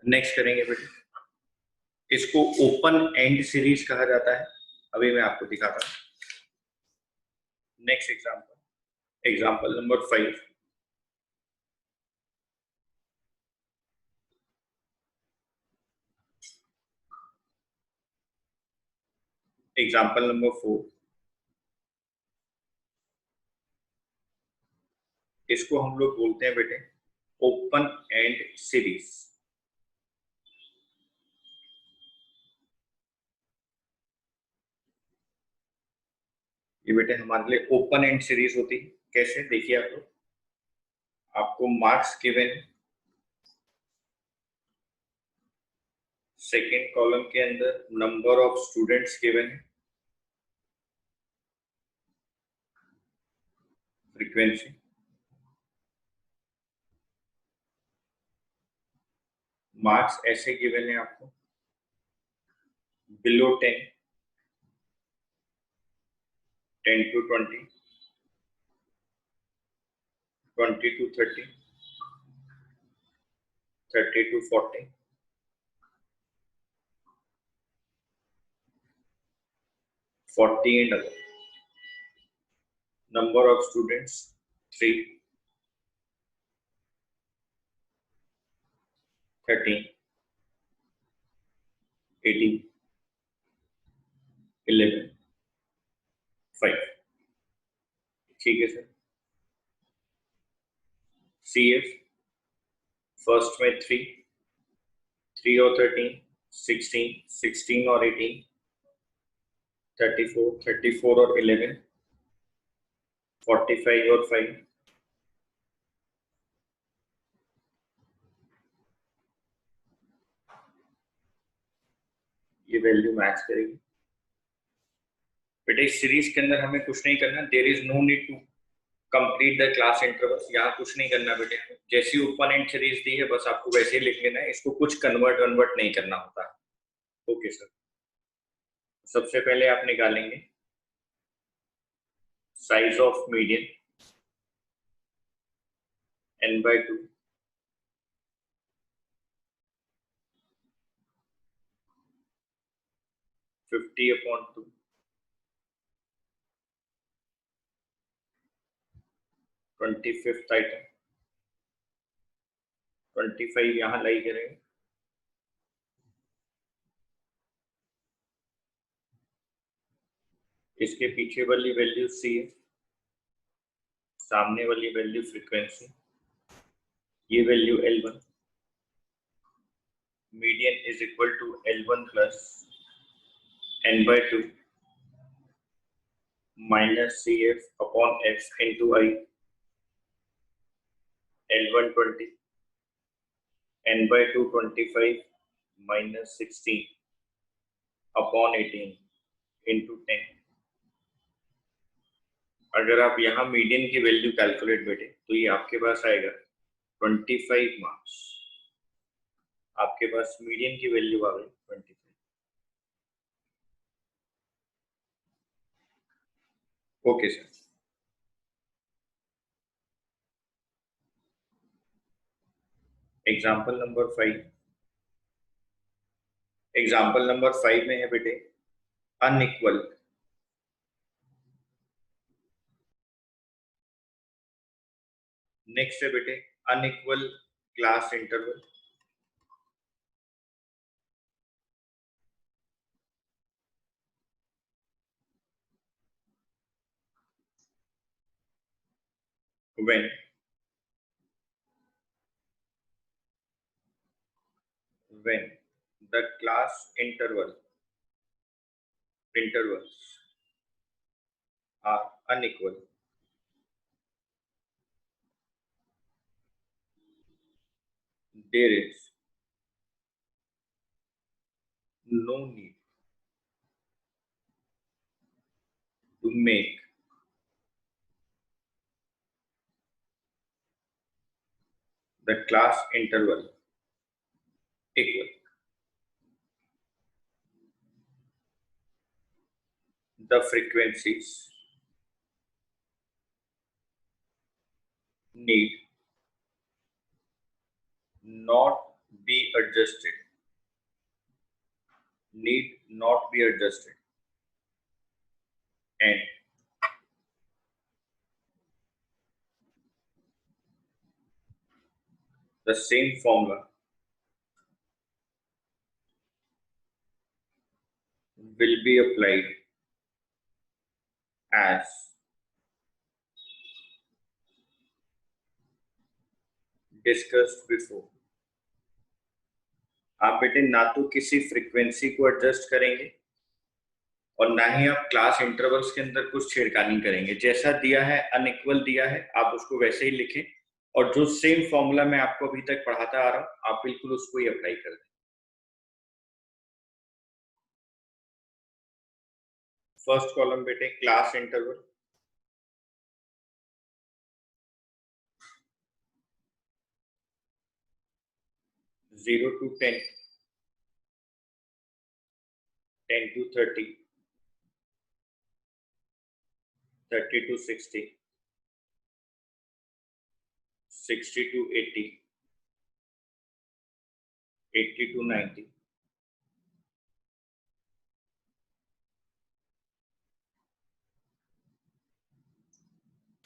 Speaker 1: नेक्स्ट करेंगे बेटे, इसको ओपन एंड सीरीज कहा जाता है। अभी मैं आपको दिखाता हूं। Next example, example number 5। Example number 4। इसको हम लोग बोलते हैं बेटे ओपन एंड सीरीज। ये बेटे हमारे लिए ओपन एंड सीरीज होती है। कैसे? देखिए आप लोग, आपको मार्क्स गिवन, सेकेंड कॉलम के अंदर नंबर ऑफ स्टूडेंट्स गिवन है, फ्रीक्वेंसी, मार्क्स ऐसे गिवन है आपको, below 10, 10 to 20, 20 to 30, 30 to 40, 40 and above. Number of students 3, 13, 18, 11, 5. ठीक है सर। CF फर्स्ट में 3, 3 और 13, 16, 16 और 18, 34, 34 और 11, 45 और 5, ये वैल्यू मैच करेगी। बेटा इस सीरीज के अंदर हमें कुछ नहीं करना, there is no need to complete the class intervals, यहाँ कुछ नहीं करना बेटे। जैसी ओपन सीरीज दी है बस आपको वैसे ही लिख लेना है, इसको कुछ कन्वर्ट नहीं करना होता। Okay sir. सबसे पहले आप निकालेंगे size of median n/2, fifty upon 2, 25th item, 25 यहाँ लाई करेंगे। इसके पीछे वाली वैल्यू सी है, सामने वाली वैल्यू फ्रीक्वेंसी, ये value L1, median is equal to L1 plus n/2 minus CF upon F into I, L1 20, n/2 25 minus 16 upon 18 into 10। अगर आप यहाँ मीडियन की वैल्यू कैलकुलेट बेटे तो ये आपके पास आएगा 25 मार्क्स। आपके पास मीडियन की वैल्यू आ गई 25। Okay sir. Example number 5, example number 5 में है बेटे अनइक्वल नेक्स्ट है बेटे unequal class interval. when the class intervals are unequal, there is no need to make the class interval equal. The frequencies need not be adjusted, and the same formula will be applied as discussed before. आप बेटे ना तो किसी frequency को adjust करेंगे और ना ही आप क्लास इंटरवल्स के अंदर कुछ छेड़खानी करेंगे। जैसा दिया है अनइक्वल दिया है आप उसको वैसे ही लिखें और जो सेम फॉर्मूला मैं आपको अभी तक पढ़ाता आ रहा हूं आप बिल्कुल उसको ही अप्लाई कर दें। फर्स्ट कॉलम बेटे class interval, 0 to 10, 10 to 30, 30 to 60, 60 to 80, 80 to 90,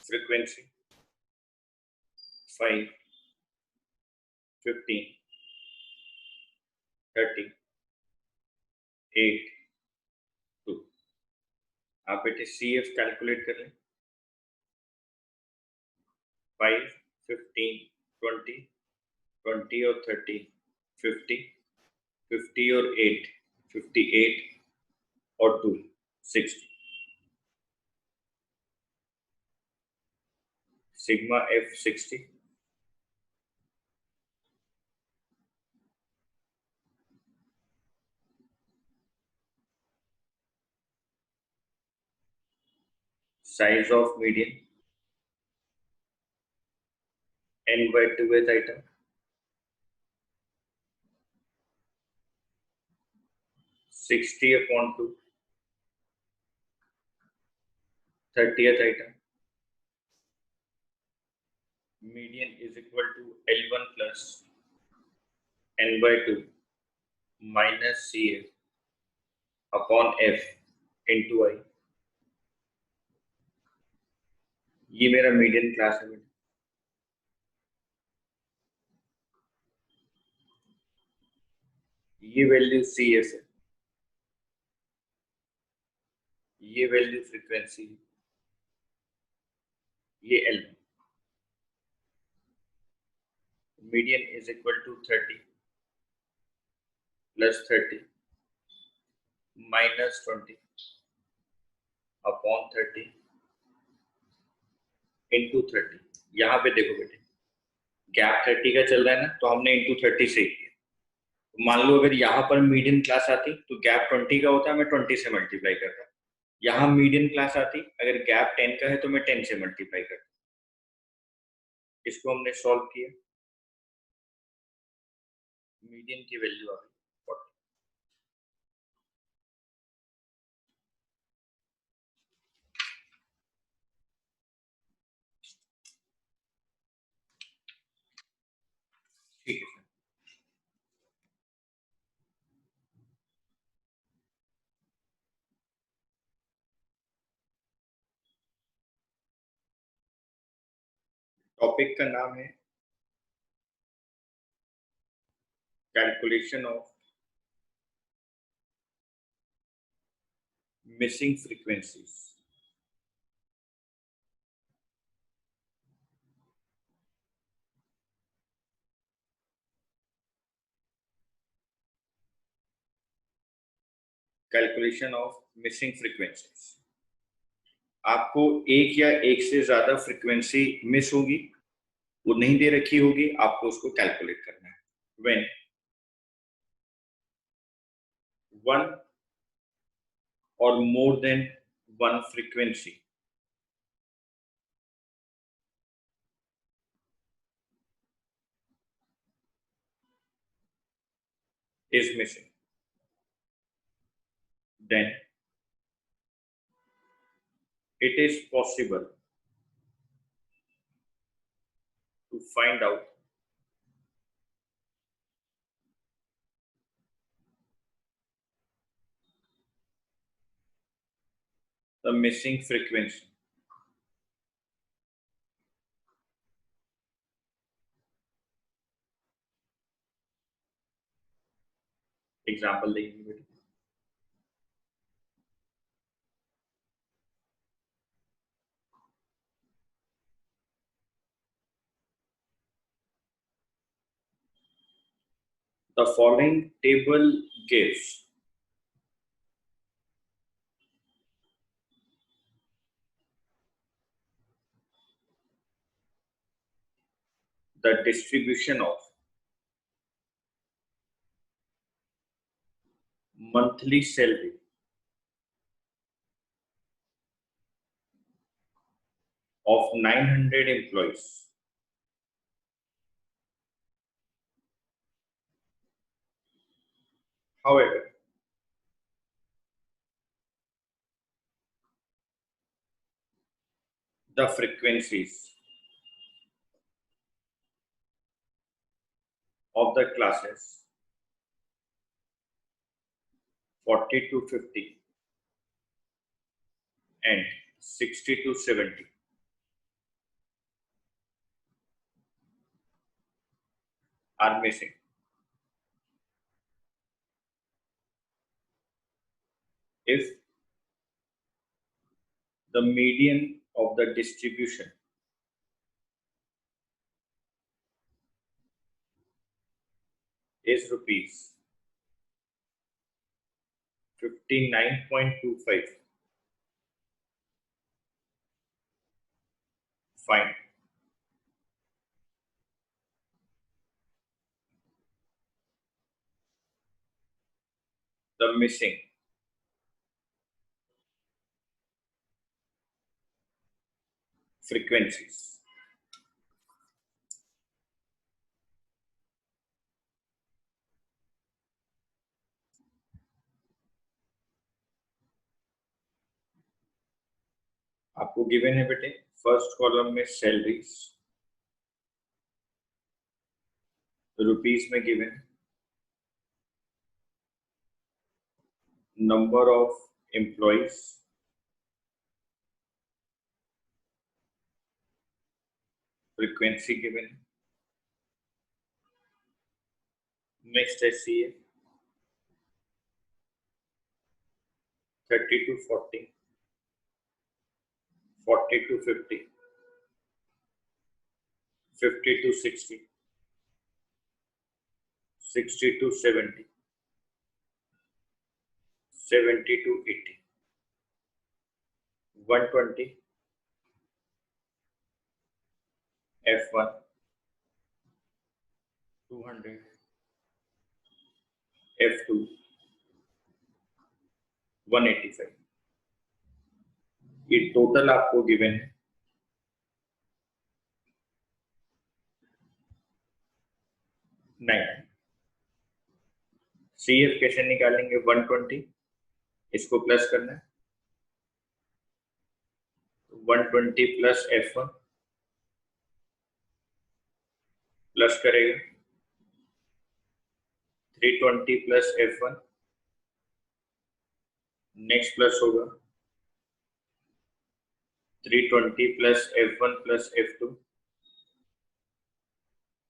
Speaker 1: frequency 5, 15, 30, 8, 2। आप बेटे CF कैलकुलेट कर लें। 5, 15, 20, 20 और 30, 50, 50 और 8, 58 और 2, 60। Sigma F 60, size of median n by 2th item, 60 upon 2, 30th item, median is equal to L1 plus n by 2 minus CF upon F into I। ये मेरा median class है। ये वैल्यू CF है, ये वैल्यू फ्रीक्वेंसी, ये L। Median is equal to 30 plus 30 minus 20 upon 30 into 30। यहाँ पे देखो बेटे, गैप 30 का चल रहा है ना, तो हमने इंटू 30 से किया। तो मान लो अगर यहाँ पर मीडियन क्लास आती तो गैप 20 का होता है, मैं 20 से मल्टीप्लाई करता। यहाँ मीडियन क्लास आती, अगर गैप 10 का है तो मैं 10 से मल्टीप्लाई करता। इसको हमने सॉल्व किया, मीडियन की वैल्यू आ गई 40। ठीक है। टॉपिक का नाम है calculation of missing frequencies. Calculation of missing frequencies. आपको एक या एक से ज्यादा फ्रीक्वेंसी मिस होगी, वो नहीं दे रखी होगी, आपको उसको कैलकुलेट करना है। व्हेन वन और more than one frequency is missing, then it is possible to find out the missing frequency। Example देखेंगे बेटा। The following table gives the distribution of monthly salary of 900 employees However, the frequencies of the classes 40 to 50 and 60 to 70 are missing. If the median of the distribution is rupees 59.25, find the missing frequencies. आपको given है बेटे, first column में salaries rupees में given, number of employees frequency given, next है सी ए 30 to 40, 40 to 50, 50 to 60, 60 to 70, 70 to 80, 120 F1, 200 F2, 185. ये total आपको given है 9. CF कैसे निकालेंगे? 120 इसको प्लस करना है, 120 प्लस F1 प्लस करेगा 320 प्लस F1, नेक्स्ट प्लस होगा 320 plus F1 plus F2,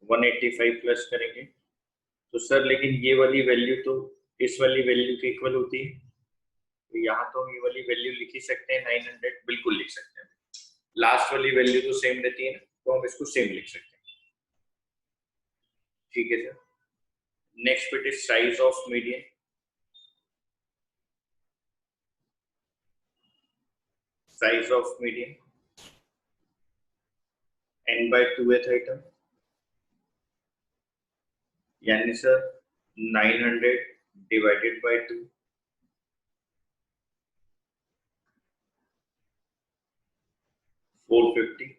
Speaker 1: 185 plus करेंगे। तो सर लेकिन ये वाली वैल्यू तो इस वाली वैल्यू के इक्वल होती है, तो यहाँ तो हम ये वाली वैल्यू लिख ही सकते हैं 900, बिल्कुल लिख सकते हैं। लास्ट वाली वैल्यू तो सेम रहती है ना, तो हम इसको सेम लिख सकते हैं। ठीक है sir. Next bit is size of median. Size of median n/2th item, यानी सर 900 डिवाइडेड बाय 2, 450।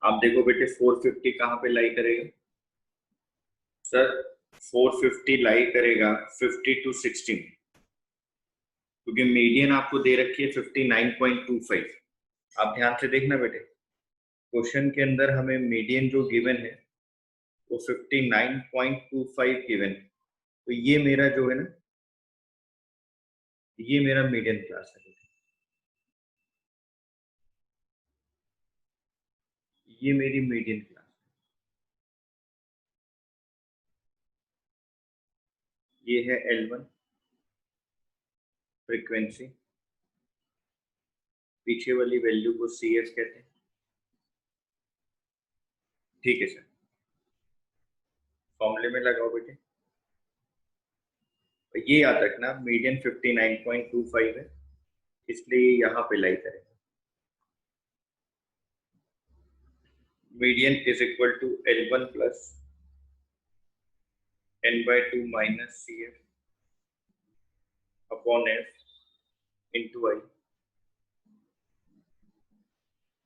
Speaker 1: आप देखो बेटे 450 कहाँ पे लाई करेगा सर? 450 लाई करेगा 50 to 60 में, क्योंकि मीडियन आपको दे रखी है 59.25। आप ध्यान से देखना बेटे, क्वेश्चन के अंदर हमें मीडियन जो गिवन है वो 59.25 गिवन, तो ये मेरा जो है ना, ये मेरा मीडियन क्लास है। ये मेरी मीडियन क्लास है, ये है L1 फ्रीक्वेंसी, पीछे वाली वैल्यू को CS कहते हैं। ठीक है सर, फॉर्मूले में लगाओ बेटे। ये याद रखना मीडियन 59.25 है, इसलिए यहाँ पे लाई करें। Median is equal to L1 plus n/2 minus CF upon F into I।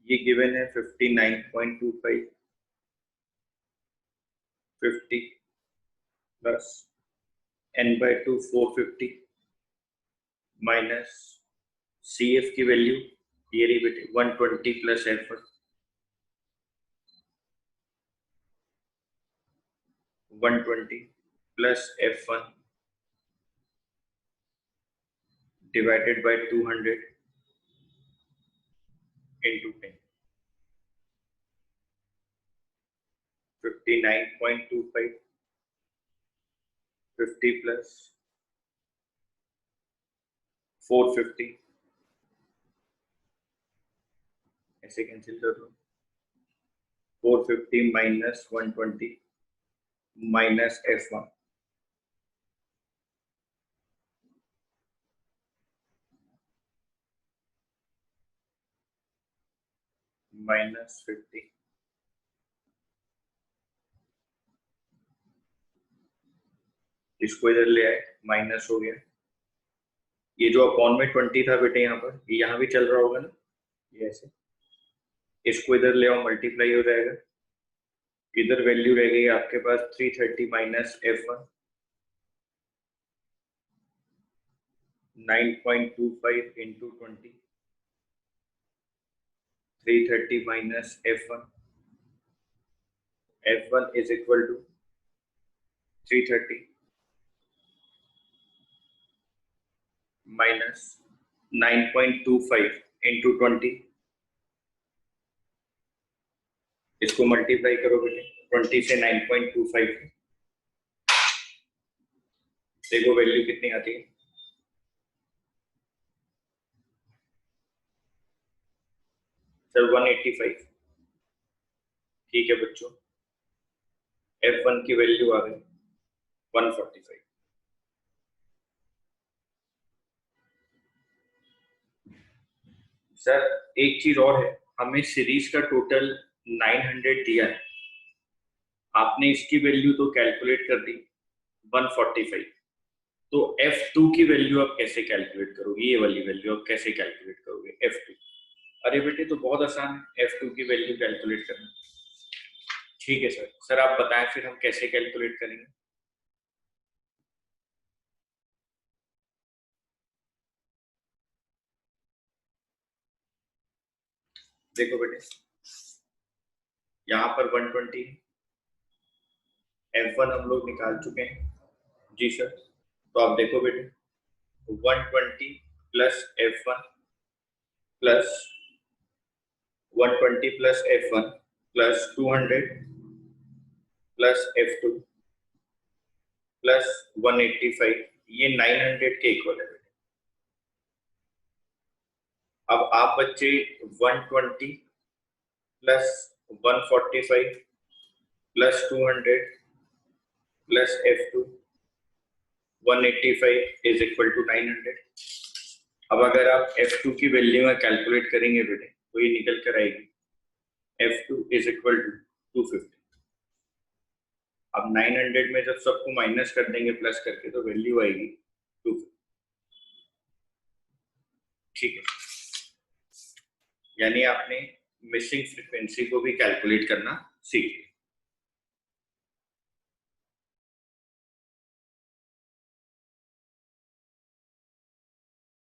Speaker 1: ये गिवन है 59.25, 50, प्लस n/2 450 माइनस CF की वैल्यू ये रही बेटे 120 plus F1 120 plus F1 divided by 200 into 10 59.25 50 plus 450 ऐसे कैंसिल कर दो 450 माइनस 120 माइनस F1 माइनस 50 इसको इधर ले आए माइनस हो गया ये जो अपॉन में 20 था बेटे यहाँ पर ये यहाँ भी चल रहा होगा ना ये ऐसे इसको इधर ले आओ मल्टीप्लाई हो जाएगा इधर वैल्यू रह गई आपके पास 330 minus F1 9.25 into 20 330 minus F1 F1 is equal to 330 minus 9.25 into 20 इसको मल्टीप्लाई करो बेटे 20 से 9.25 देखो वैल्यू कितनी आती है सर 185 ठीक है बच्चों F1 की वैल्यू आ गई 145 सर एक चीज और है हमें सीरीज का टोटल 900 दिया है आपने इसकी वैल्यू तो कैलकुलेट कर दी 145 तो F2 की वैल्यू आप कैसे कैलकुलेट करोगे ये वाली वैल्यू आप कैसे कैलकुलेट करोगे F2 अरे बेटे तो बहुत आसान है F2 की वैल्यू कैलकुलेट करना ठीक है सर आप बताएं फिर हम कैसे कैलकुलेट करेंगे देखो बेटे यहाँ पर 120 F1 हम लोग निकाल चुके हैं जी सर तो आप देखो बेटे 120 plus F1 plus 120 plus F1 plus 200 plus F2 plus 185 ये 900 के इक्वल है अब आप बच्चे 120 plus 145 plus 200 plus F2 185 is equal to 900 अब अगर आप F2 की वैल्यू में कैलकुलेट करेंगे बेटे तो ये निकल कर आएगी F2 इज इक्वल टू 250 अब 900 में जब सबको माइनस कर देंगे प्लस करके तो वैल्यू आएगी 250 ठीक है यानी आपने मिसिंग फ्रीक्वेंसी को भी कैलकुलेट करना सीख लिया